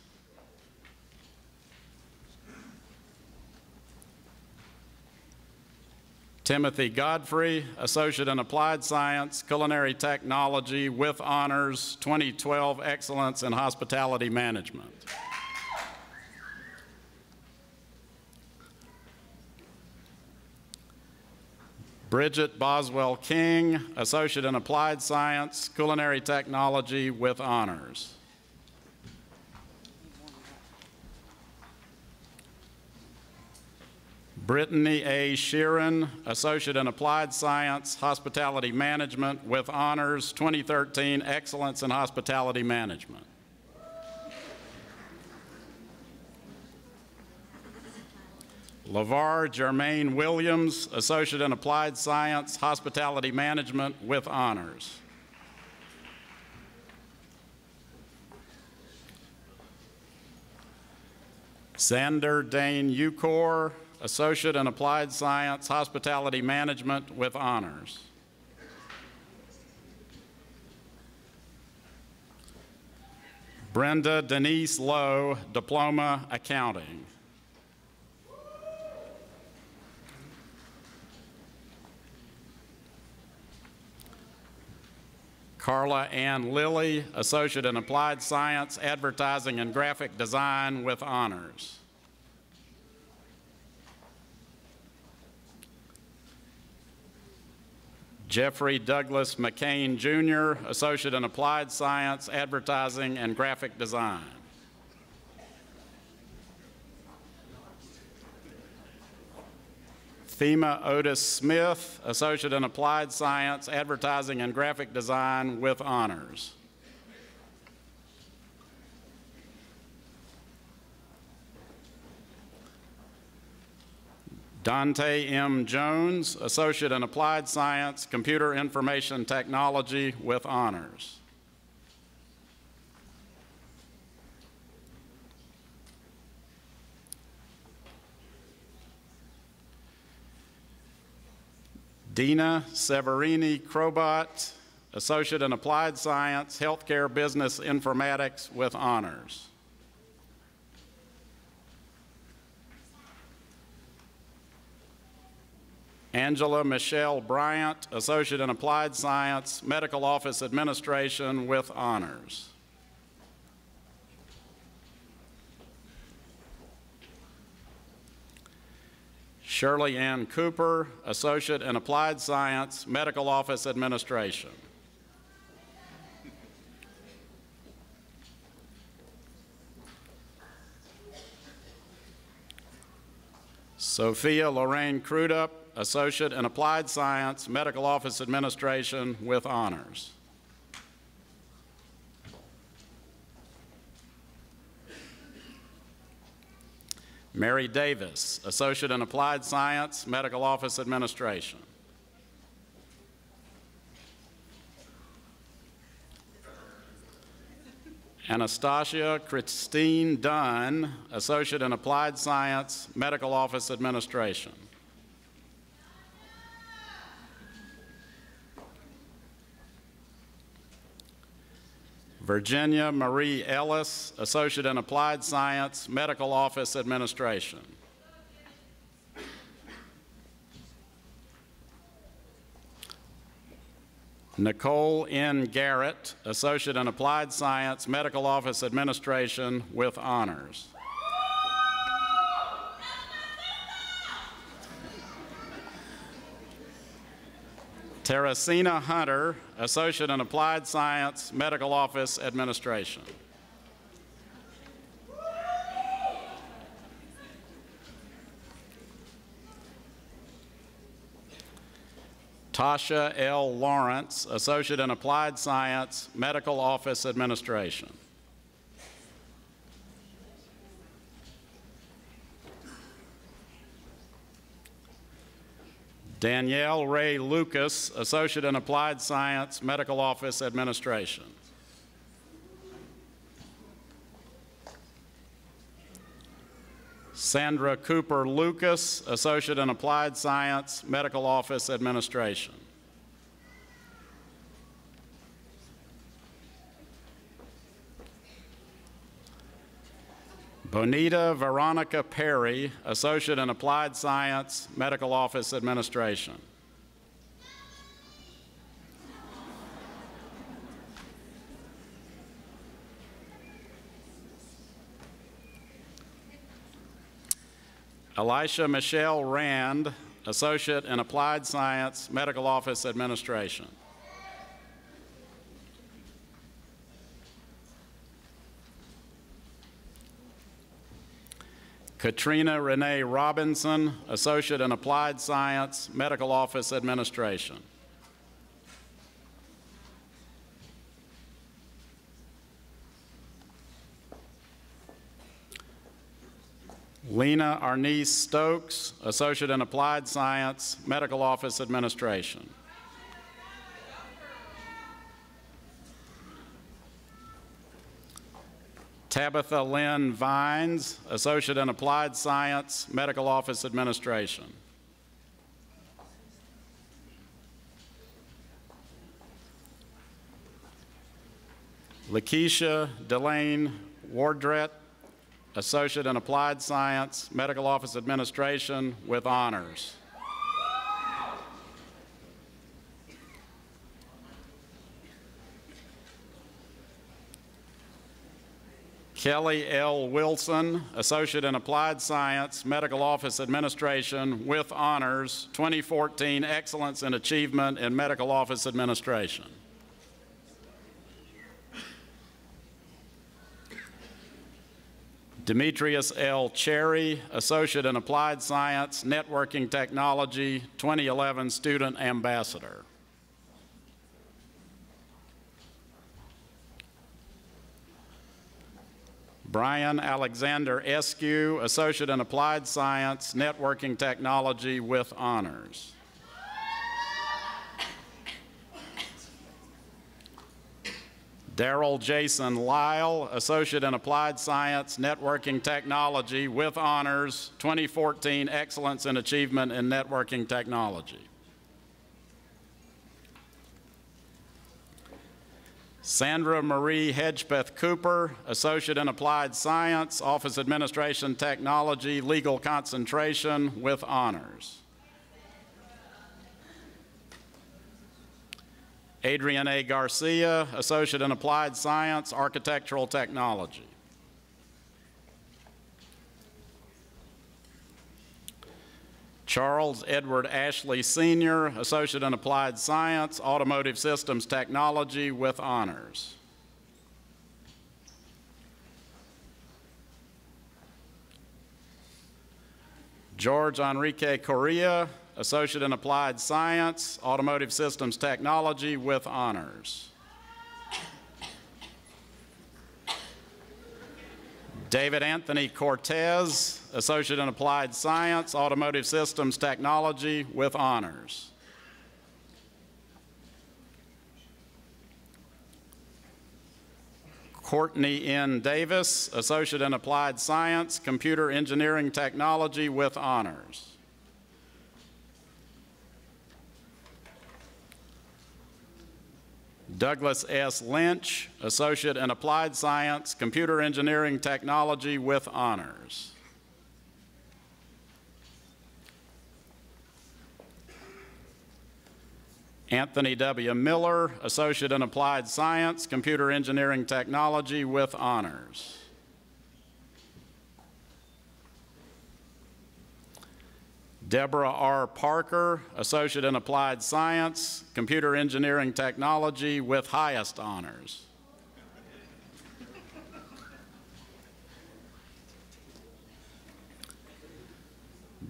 Timothy Godfrey, Associate in Applied Science, Culinary Technology with honors, 2012 Excellence in Hospitality Management. Bridget Boswell King, Associate in Applied Science, Culinary Technology with honors. Brittany A. Sheeran, Associate in Applied Science, Hospitality Management with honors, 2013 Excellence in Hospitality Management. LaVar Jermaine Williams, Associate in Applied Science, Hospitality Management with honors. Xander Dane Eucor, Associate in Applied Science, Hospitality Management with honors. Brenda Denise Lowe, Diploma Accounting. Carla Ann Lilly, Associate in Applied Science, Advertising and Graphic Design with honors. Jeffrey Douglas McCain, Jr., Associate in Applied Science, Advertising and Graphic Design. Thema Otis Smith, Associate in Applied Science, Advertising and Graphic Design with honors. Dante M. Jones, Associate in Applied Science, Computer Information Technology with honors. Dina Severini Crobot, Associate in Applied Science, Healthcare Business Informatics with honors. Angela Michelle Bryant, Associate in Applied Science, Medical Office Administration with honors. Shirley Ann Cooper, Associate in Applied Science, Medical Office Administration. Sophia Lorraine Crudup, Associate in Applied Science, Medical Office Administration with honors. Mary Davis, Associate in Applied Science, Medical Office Administration. Anastasia Christine Dunn, Associate in Applied Science, Medical Office Administration. Virginia Marie Ellis, Associate in Applied Science, Medical Office Administration. Nicole N. Garrett, Associate in Applied Science, Medical Office Administration with honors. Teresina Hunter, Associate in Applied Science, Medical Office Administration. Tasha L. Lawrence, Associate in Applied Science, Medical Office Administration. Danielle Ray Lucas, Associate in Applied Science, Medical Office Administration. Sandra Cooper Lucas, Associate in Applied Science, Medical Office Administration. Bonita Veronica Perry, Associate in Applied Science, Medical Office Administration. Elisha Michelle Rand, Associate in Applied Science, Medical Office Administration. Katrina Renee Robinson, Associate in Applied Science, Medical Office Administration. Lena Arnice Stokes, Associate in Applied Science, Medical Office Administration. Tabitha Lynn Vines, Associate in Applied Science, Medical Office Administration. Lakeisha Delane Wardrett, Associate in Applied Science, Medical Office Administration with honors. Kelly L. Wilson, Associate in Applied Science, Medical Office Administration with honors, 2014 Excellence in Achievement in Medical Office Administration. Demetrius L. Cherry, Associate in Applied Science, Networking Technology, 2011 Student Ambassador. Brian Alexander Eskew, Associate in Applied Science, Networking Technology with honors. Darrell Jason Lyle, Associate in Applied Science, Networking Technology with honors, 2014 Excellence in Achievement in Networking Technology. Sandra Marie Hedgepeth Cooper, Associate in Applied Science, Office Administration Technology, Legal Concentration with honors. Adrian A. Garcia, Associate in Applied Science, Architectural Technology. Charles Edward Ashley Sr., Associate in Applied Science, Automotive Systems Technology with honors. George Enrique Correa, Associate in Applied Science, Automotive Systems Technology with honors. David Anthony Cortez, Associate in Applied Science, Automotive Systems Technology with honors. Courtney N. Davis, Associate in Applied Science, Computer Engineering Technology with honors. Douglas S. Lynch, Associate in Applied Science, Computer Engineering Technology with honors. Anthony W. Miller, Associate in Applied Science, Computer Engineering Technology with honors. Deborah R. Parker, Associate in Applied Science, Computer Engineering Technology with highest honors.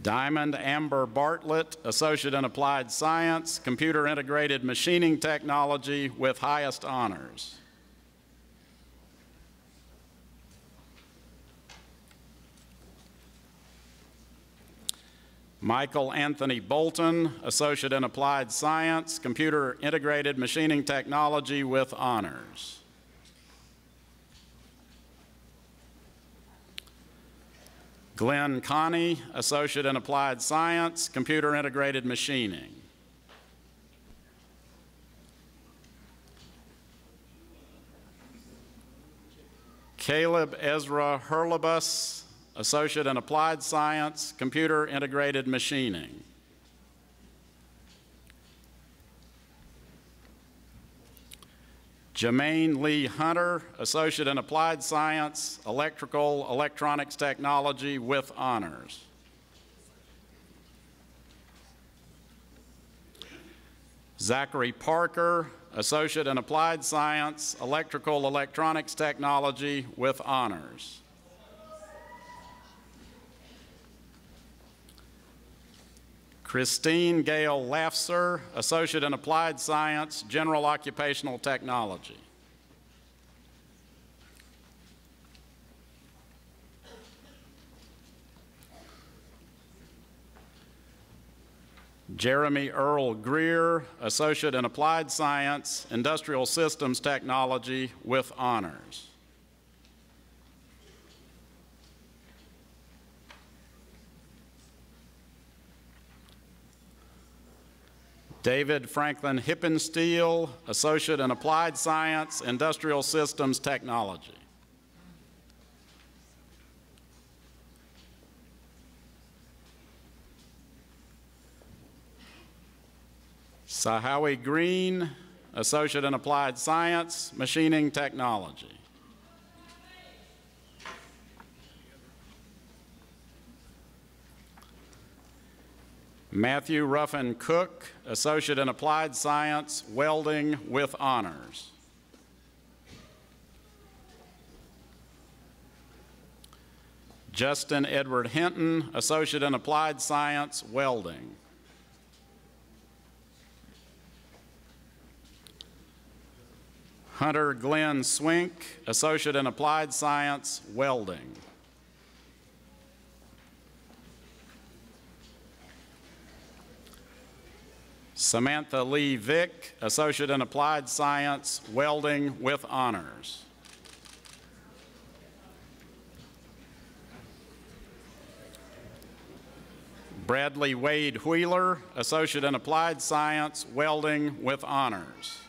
Diamond Amber Bartlett, Associate in Applied Science, Computer Integrated Machining Technology with highest honors. Michael Anthony Bolton, Associate in Applied Science, Computer Integrated Machining Technology with honors. Glenn Connie, Associate in Applied Science, Computer Integrated Machining. Caleb Ezra Hurlebus, Associate in Applied Science, Computer Integrated Machining. Jermaine Lee Hunter, Associate in Applied Science, Electrical Electronics Technology with honors. Zachary Parker, Associate in Applied Science, Electrical Electronics Technology with honors. Christine Gale Lafser, Associate in Applied Science, General Occupational Technology. Jeremy Earl Greer, Associate in Applied Science, Industrial Systems Technology with honors. David Franklin Hippensteel, Associate in Applied Science, Industrial Systems Technology. Sahawi Green, Associate in Applied Science, Machining Technology. Matthew Ruffin Cook, Associate in Applied Science, Welding with Honors. Justin Edward Hinton, Associate in Applied Science, Welding. Hunter Glenn Swink, Associate in Applied Science, Welding. Samantha Lee Vick, Associate in Applied Science, Welding with Honors. Bradley Wade Wheeler, Associate in Applied Science, Welding with Honors.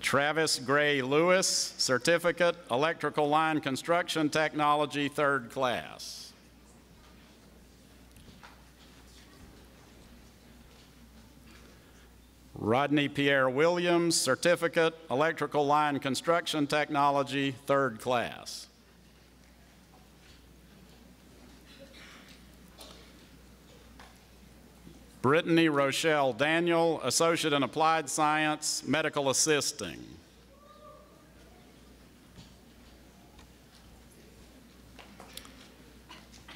Travis Gray Lewis, Certificate, Electrical Line Construction Technology, 3rd class. Rodney Pierre Williams, Certificate, Electrical Line Construction Technology, 3rd class. Brittany Rochelle Daniel, Associate in Applied Science, Medical Assisting.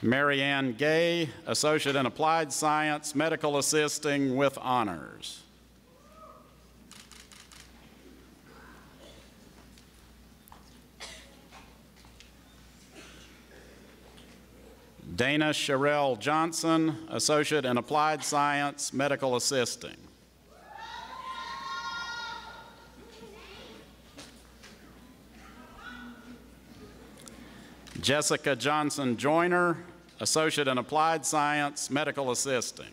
Marianne Gay, Associate in Applied Science, Medical Assisting with Honors. Dana Sherelle Johnson, Associate in Applied Science, Medical Assisting. Jessica Johnson Joyner, Associate in Applied Science, Medical Assisting.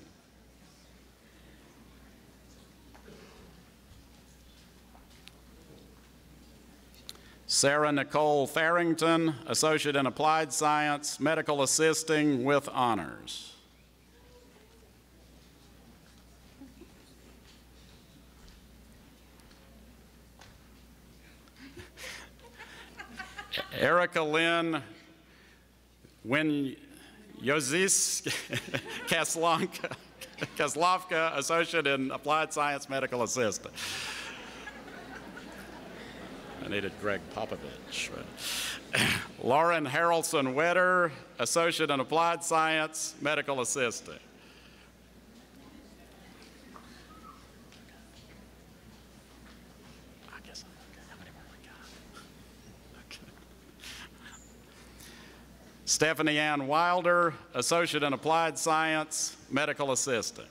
Sarah Nicole Farrington, Associate in Applied Science, Medical Assisting with Honors. Erica Lynn Yozis Kaslovka, Associate in Applied Science, Medical Assistant. I needed Greg Popovich. Lauren Harrelson Wetter, Associate in Applied Science, Medical Assistant. I guess how many more we got? Okay. Stephanie Ann Wilder, Associate in Applied Science, Medical Assistant.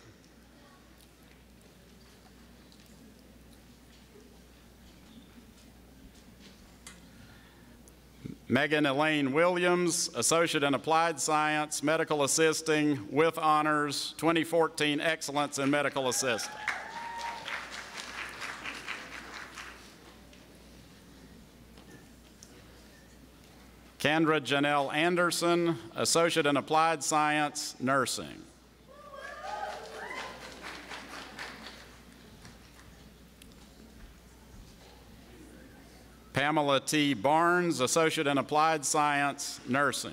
Megan Elaine Williams, Associate in Applied Science, Medical Assisting with Honors, 2014 Excellence in Medical Assisting. Kendra Janelle Anderson, Associate in Applied Science, Nursing. Pamela T. Barnes, Associate in Applied Science, Nursing.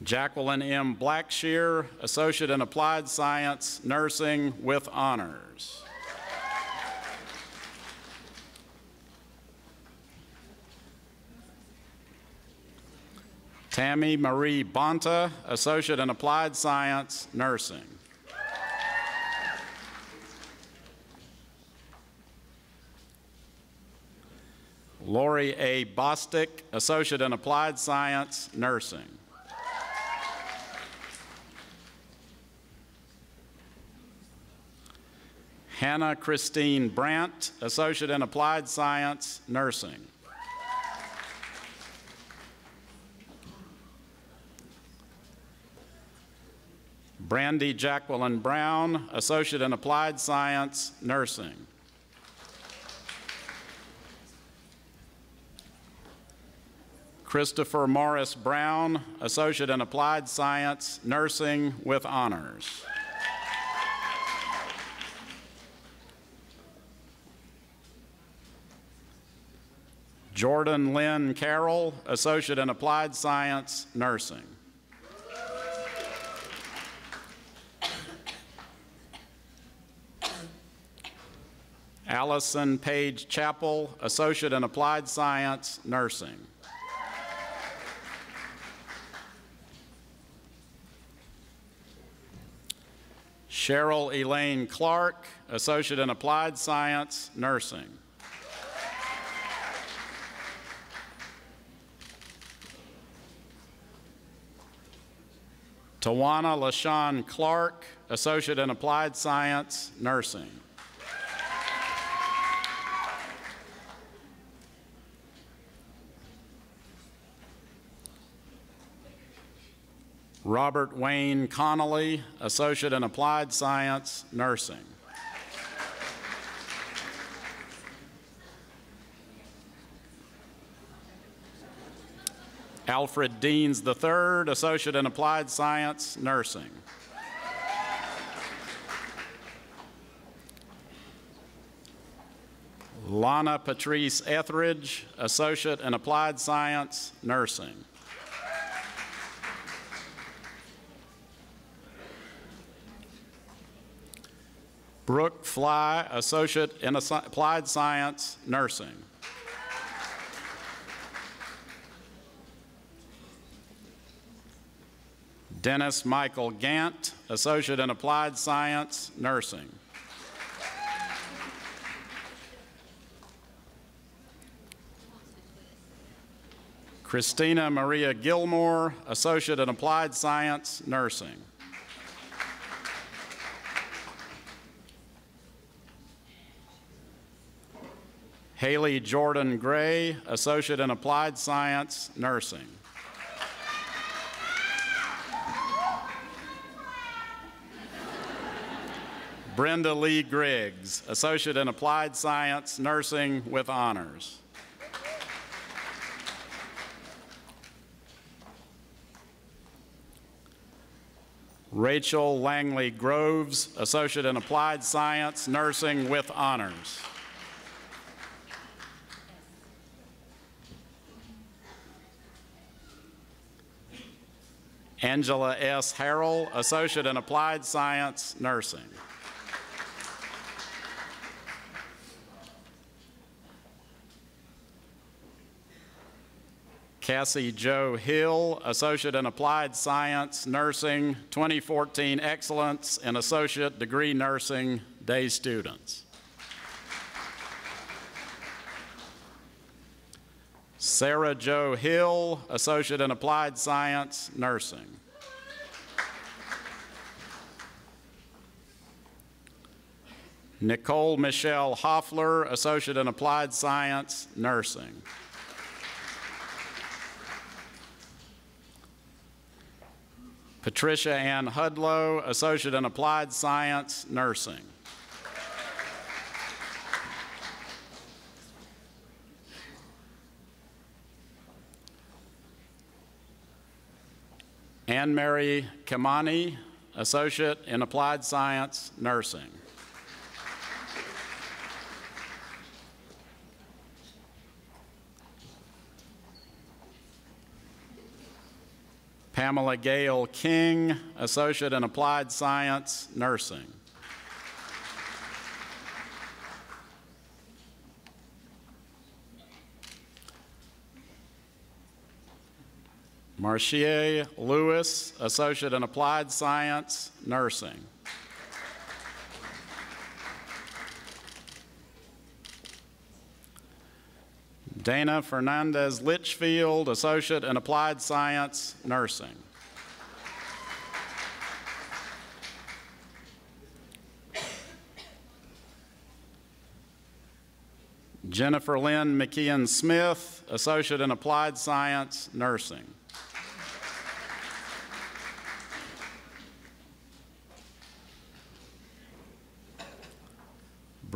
Jacqueline M. Blackshear, Associate in Applied Science, Nursing with Honors. Tammy Marie Bonta, Associate in Applied Science, Nursing. Lori A. Bostick, Associate in Applied Science, Nursing. Hannah Christine Brandt, Associate in Applied Science, Nursing. Brandy Jacqueline Brown, Associate in Applied Science, Nursing. Christopher Morris Brown, Associate in Applied Science, Nursing with Honors. Jordan Lynn Carroll, Associate in Applied Science, Nursing. Allison Page Chappell, Associate in Applied Science, Nursing. Cheryl Elaine Clark, Associate in Applied Science, Nursing. Tawana LaShawn Clark, Associate in Applied Science, Nursing. Robert Wayne Connolly, Associate in Applied Science, Nursing. Alfred Deans III, Associate in Applied Science, Nursing. Lana Patrice Etheridge, Associate in Applied Science, Nursing. Brooke Fly, Associate in Applied Science, Nursing. Dennis Michael Gant, Associate in Applied Science, Nursing. Christina Maria Gilmore, Associate in Applied Science, Nursing. Haley Jordan Gray, Associate in Applied Science, Nursing. Brenda Lee Griggs, Associate in Applied Science, Nursing with honors. Rachel Langley Groves, Associate in Applied Science, Nursing with honors. Angela S. Harrell, Associate in Applied Science, Nursing. Cassie Jo Hill, Associate in Applied Science, Nursing, 2014 Excellence in Associate Degree Nursing, day students. Sarah Jo Hill, Associate in Applied Science, Nursing. Nicole Michelle Hoffler, Associate in Applied Science, Nursing. Patricia Ann Hudlow, Associate in Applied Science, Nursing. Anne Mary Kamani, Associate in Applied Science, Nursing. Pamela Gale King, Associate in Applied Science, Nursing. Marcia Lewis, Associate in Applied Science, Nursing. Dana Fernandez Litchfield, Associate in Applied Science, Nursing. Jennifer Lynn McKeon Smith, Associate in Applied Science, Nursing.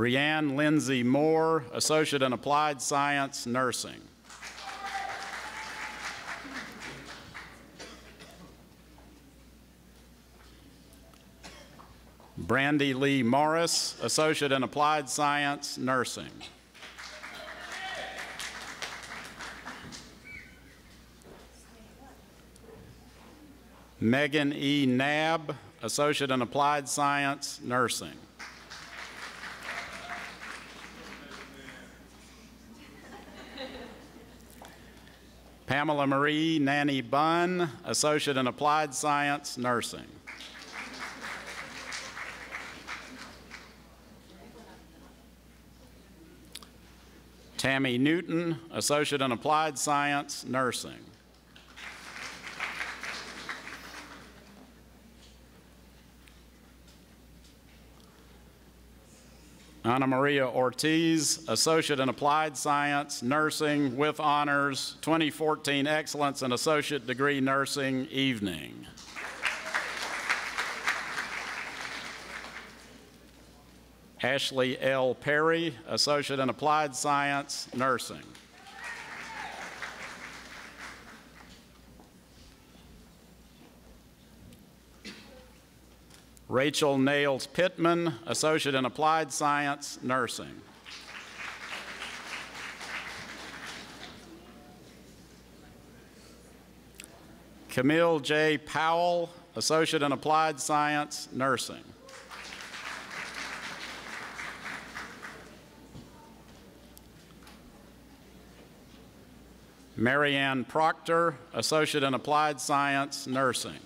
Brianne Lindsay Moore, Associate in Applied Science, Nursing. Brandy Lee Morris, Associate in Applied Science, Nursing. Megan E. Knabb, Associate in Applied Science, Nursing. Pamela Marie Nanny Bunn, Associate in Applied Science, Nursing. Tammy Newton, Associate in Applied Science, Nursing. Ana Maria Ortiz, Associate in Applied Science, Nursing with Honors, 2014 Excellence in Associate Degree Nursing, Evening. Ashley L. Perry, Associate in Applied Science, Nursing. Rachel Nails Pittman, Associate in Applied Science, Nursing. Camille J. Powell, Associate in Applied Science, Nursing. Marianne Proctor, Associate in Applied Science, Nursing.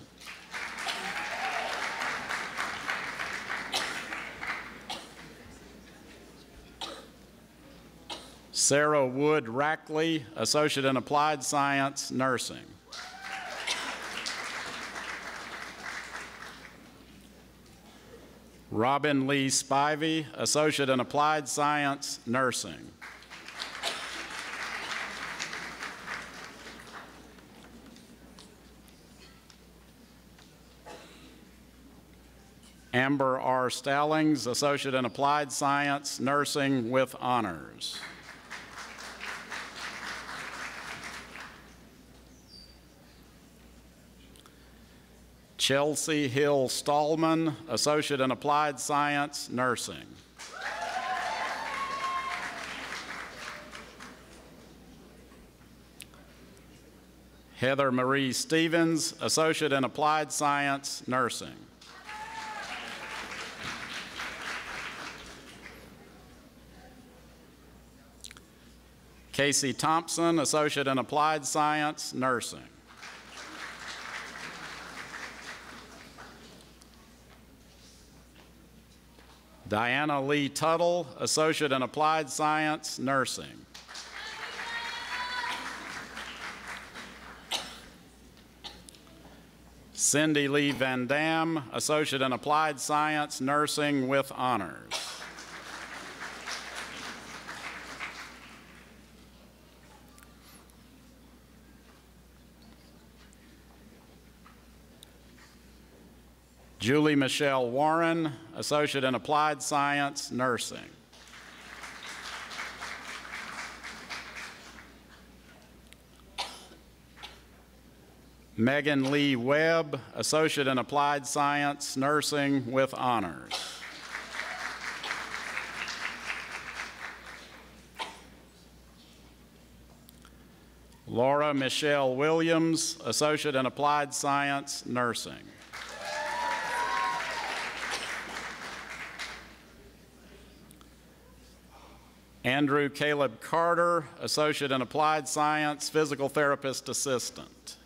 Sarah Wood Rackley, Associate in Applied Science, Nursing. Robin Lee Spivey, Associate in Applied Science, Nursing. Amber R. Stallings, Associate in Applied Science, Nursing with Honors. Chelsea Hill Stallman, Associate in Applied Science, Nursing. Heather Marie Stevens, Associate in Applied Science, Nursing. Casey Thompson, Associate in Applied Science, Nursing. Diana Lee Tuttle, Associate in Applied Science, Nursing. Cindy Lee Van Dam, Associate in Applied Science, Nursing with Honors. Julie Michelle Warren, Associate in Applied Science, Nursing. Megan Lee Webb, Associate in Applied Science, Nursing with Honors. Laura Michelle Williams, Associate in Applied Science, Nursing. Andrew Caleb Carter, Associate in Applied Science, Physical Therapist Assistant.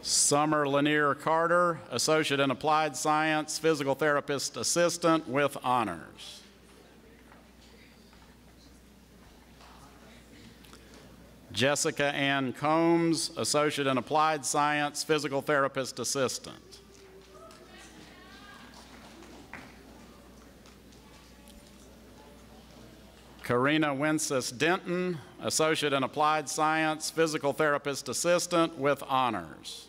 Summer Lanier Carter, Associate in Applied Science, Physical Therapist Assistant with Honors. Jessica Ann Combs, Associate in Applied Science, Physical Therapist Assistant. Karina Wences Denton, Associate in Applied Science, Physical Therapist Assistant with Honors.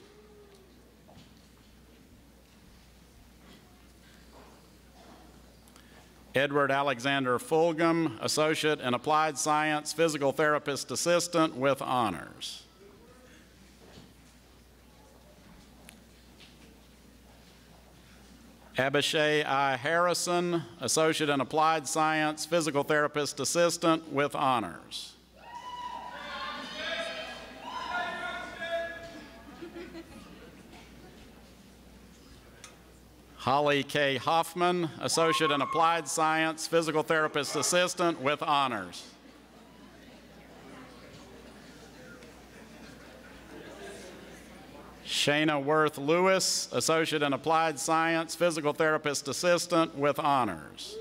Edward Alexander Fulgham, Associate in Applied Science, Physical Therapist Assistant with Honors. Abishai I. Harrison, Associate in Applied Science, Physical Therapist Assistant with Honors. Holly K. Hoffman, Associate in Applied Science, Physical Therapist Assistant with honors. Shayna Worth Lewis, Associate in Applied Science, Physical Therapist Assistant with honors.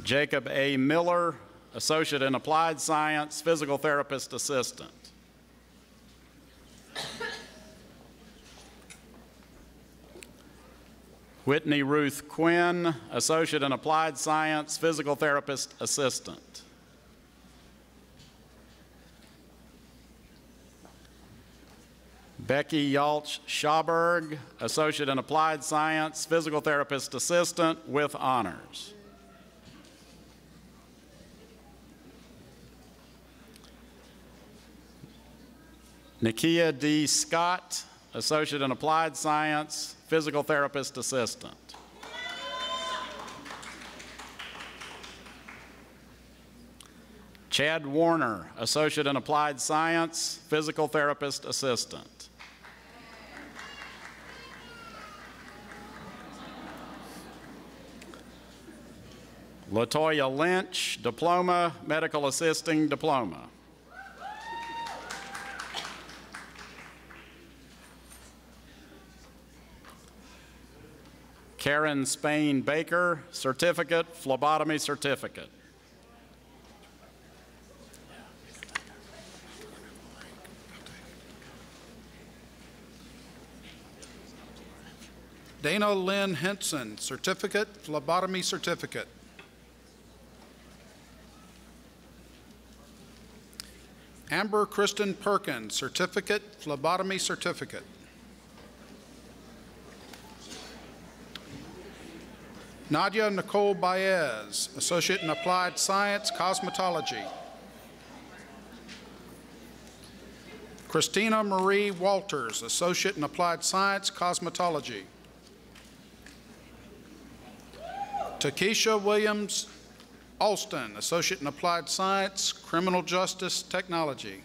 Jacob A. Miller, Associate in Applied Science, Physical Therapist Assistant. Whitney Ruth Quinn, Associate in Applied Science, Physical Therapist Assistant. Becky Yalch Schauberg, Associate in Applied Science, Physical Therapist Assistant with honors. Nakia D. Scott, Associate in Applied Science, Physical Therapist Assistant. Chad Warner, Associate in Applied Science, Physical Therapist Assistant. LaToya Lynch, Diploma, Medical Assisting Diploma. Karen Spain Baker, Certificate, Phlebotomy Certificate. Dana Lynn Henson, Certificate, Phlebotomy Certificate. Amber Kristen Perkins, Certificate, Phlebotomy Certificate. Nadia Nicole Baez, Associate in Applied Science, Cosmetology. Christina Marie Walters, Associate in Applied Science, Cosmetology. Takesha Williams Alston, Associate in Applied Science, Criminal Justice Technology.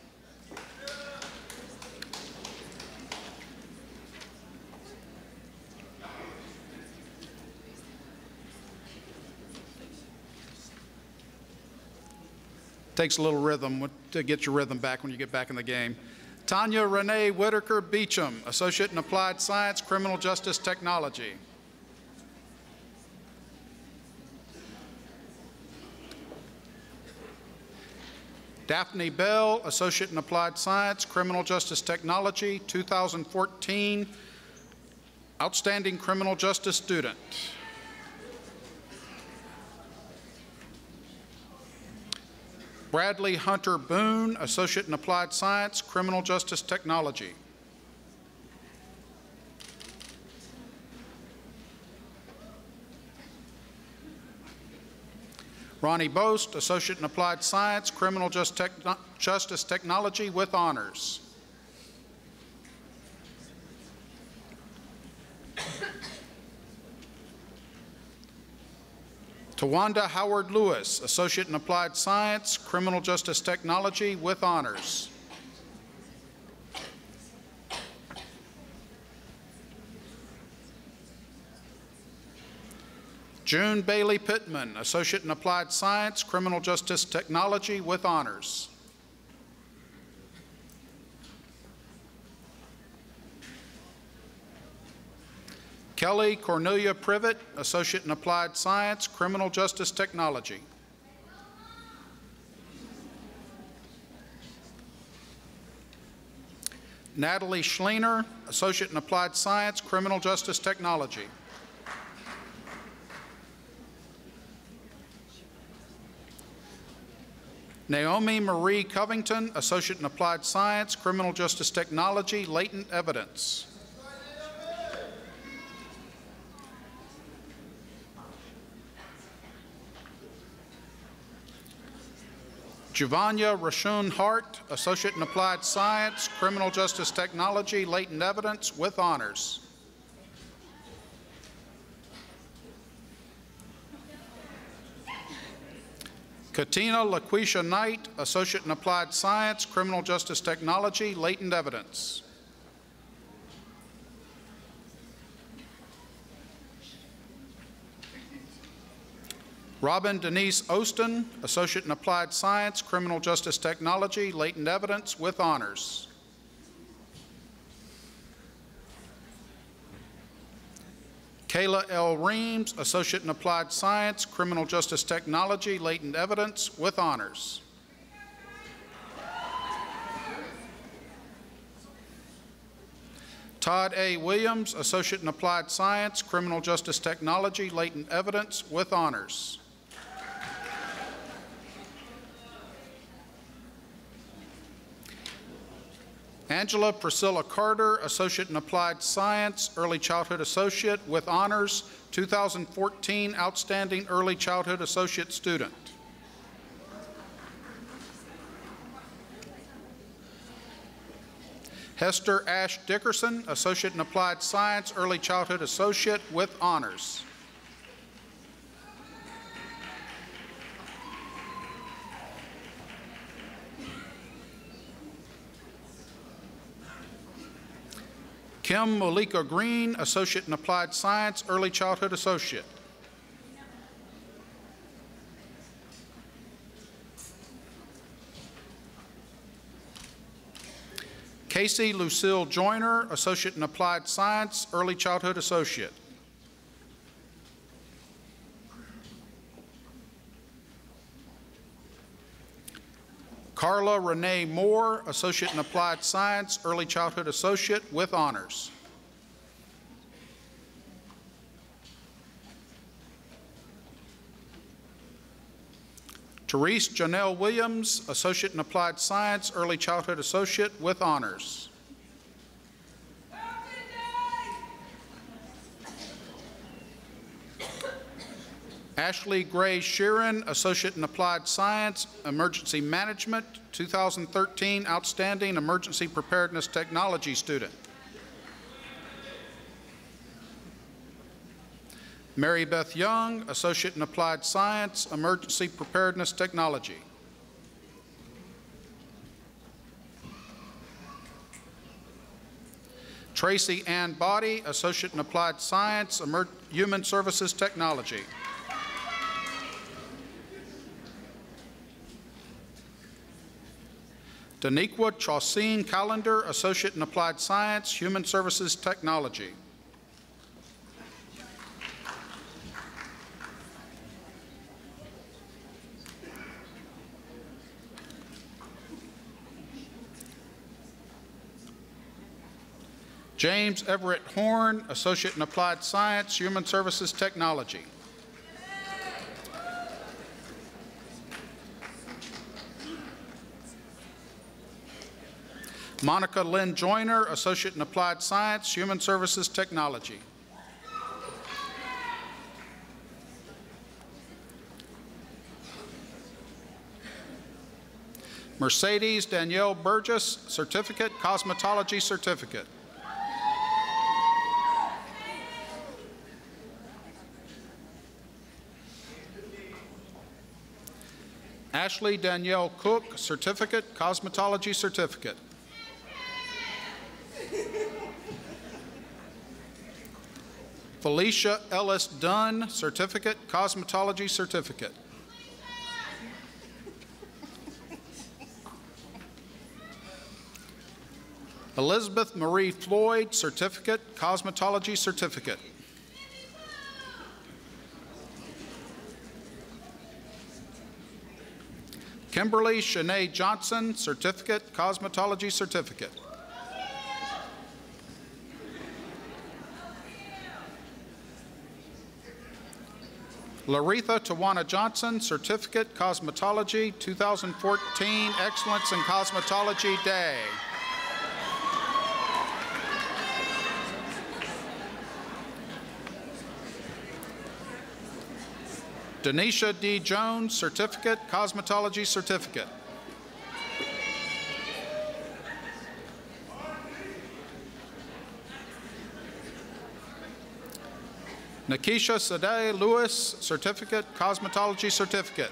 Takes a little rhythm to get your rhythm back when you get back in the game. Tanya Renee Whitaker Beecham, Associate in Applied Science, Criminal Justice Technology. Daphne Bell, Associate in Applied Science, Criminal Justice Technology, 2014, Outstanding Criminal Justice Student. Bradley Hunter Boone, Associate in Applied Science, Criminal Justice Technology. Ronnie Boast, Associate in Applied Science, Criminal Justice Technology with honors. Tawanda Howard Lewis, Associate in Applied Science, Criminal Justice Technology with honors. June Bailey Pittman, Associate in Applied Science, Criminal Justice Technology with honors. Kelly Cornelia Privet, Associate in Applied Science, Criminal Justice Technology. Natalie Schleiner, Associate in Applied Science, Criminal Justice Technology. Naomi Marie Covington, Associate in Applied Science, Criminal Justice Technology, Latent Evidence. Giovanna Rashun Hart, Associate in Applied Science, Criminal Justice Technology, Latent Evidence with honors. Katina LaQuisha Knight, Associate in Applied Science, Criminal Justice Technology, Latent Evidence. Robin Denise Oston, Associate in Applied Science, Criminal Justice Technology, Latent Evidence with honors. Kayla L. Reams, Associate in Applied Science, Criminal Justice Technology, Latent Evidence with honors. Todd A. Williams, Associate in Applied Science, Criminal Justice Technology, Latent Evidence with honors. Angela Priscilla Carter, Associate in Applied Science, Early Childhood Associate with honors, 2014 Outstanding Early Childhood Associate Student. Hester Ash Dickerson, Associate in Applied Science, Early Childhood Associate with honors. Kim Malika Green, Associate in Applied Science, Early Childhood Associate. Casey Lucille Joyner, Associate in Applied Science, Early Childhood Associate. Carla Renee Moore, Associate in Applied Science, Early Childhood Associate with honors. Therese Janelle Williams, Associate in Applied Science, Early Childhood Associate with honors. Ashley Gray Sheeran, Associate in Applied Science, Emergency Management, 2013 Outstanding Emergency Preparedness Technology Student. Mary Beth Young, Associate in Applied Science, Emergency Preparedness Technology. Tracy Ann Body, Associate in Applied Science, Human Services Technology. Daniqua Chaucine Callender, Associate in Applied Science, Human Services Technology. James Everett Horn, Associate in Applied Science, Human Services Technology. Monica Lynn Joyner, Associate in Applied Science, Human Services Technology. Mercedes Danielle Burgess, Certificate, Cosmetology Certificate. Ashley Danielle Cook, Certificate, Cosmetology Certificate. Felicia Ellis Dunn, Certificate, Cosmetology Certificate. Elizabeth Marie Floyd, Certificate, Cosmetology Certificate. Kimberly Shanae Johnson, Certificate, Cosmetology Certificate. Laretha Tawana Johnson, Certificate, Cosmetology, 2014 Excellence in Cosmetology Day. Denisha D. Jones, Certificate, Cosmetology Certificate. Nikisha Sadeh Lewis, Certificate, Cosmetology Certificate.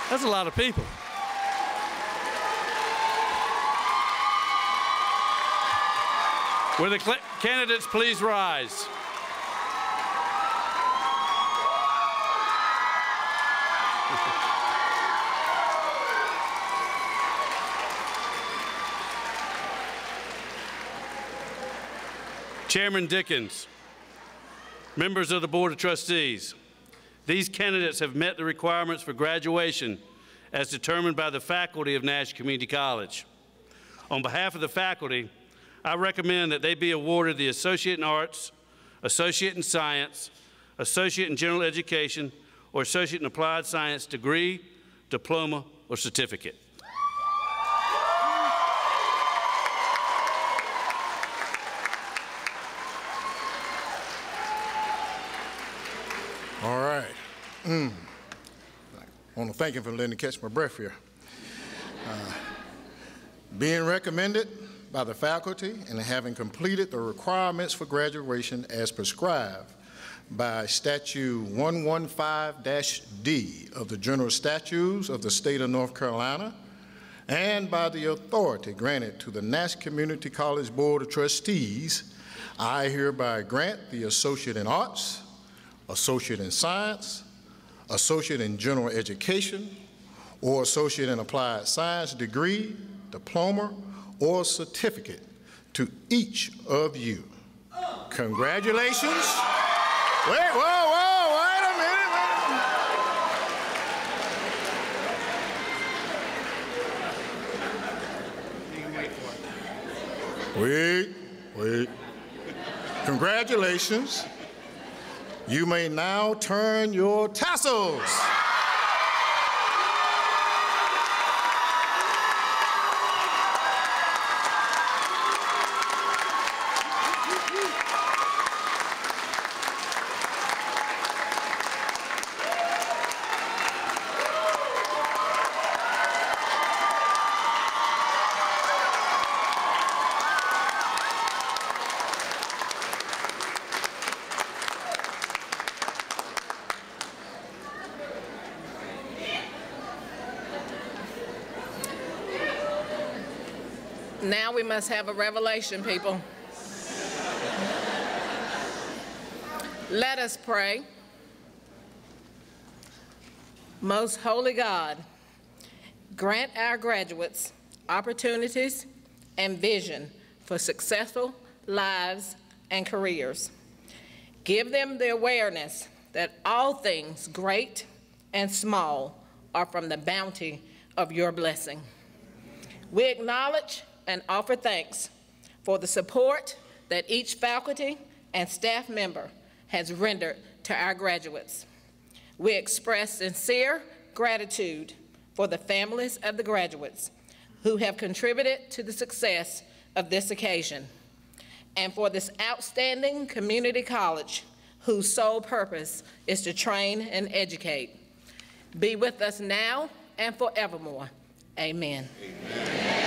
That's a lot of people. Will the candidates please rise? Chairman Dickens, members of the Board of Trustees, these candidates have met the requirements for graduation as determined by the faculty of Nash Community College. On behalf of the faculty, I recommend that they be awarded the Associate in Arts, Associate in Science, Associate in General Education, or Associate in Applied Science degree, diploma, or certificate. All right. I want to thank him for letting me catch my breath here. Being recommended by the faculty and having completed the requirements for graduation as prescribed by Statute 115-D of the General Statutes of the State of North Carolina, and by the authority granted to the Nash Community College Board of Trustees, I hereby grant the Associate in Arts, Associate in Science, Associate in General Education, or Associate in Applied Science degree, diploma, or certificate to each of you. Congratulations. Wait a minute. Wait. Congratulations. You may now turn your tassels. Now we must have a revelation, people. Let us pray. Most holy God, grant our graduates opportunities and vision for successful lives and careers. Give them the awareness that all things great and small are from the bounty of your blessing. We acknowledge and offer thanks for the support that each faculty and staff member has rendered to our graduates. We express sincere gratitude for the families of the graduates who have contributed to the success of this occasion, and for this outstanding community college whose sole purpose is to train and educate. Be with us now and forevermore. Amen. Amen.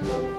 you.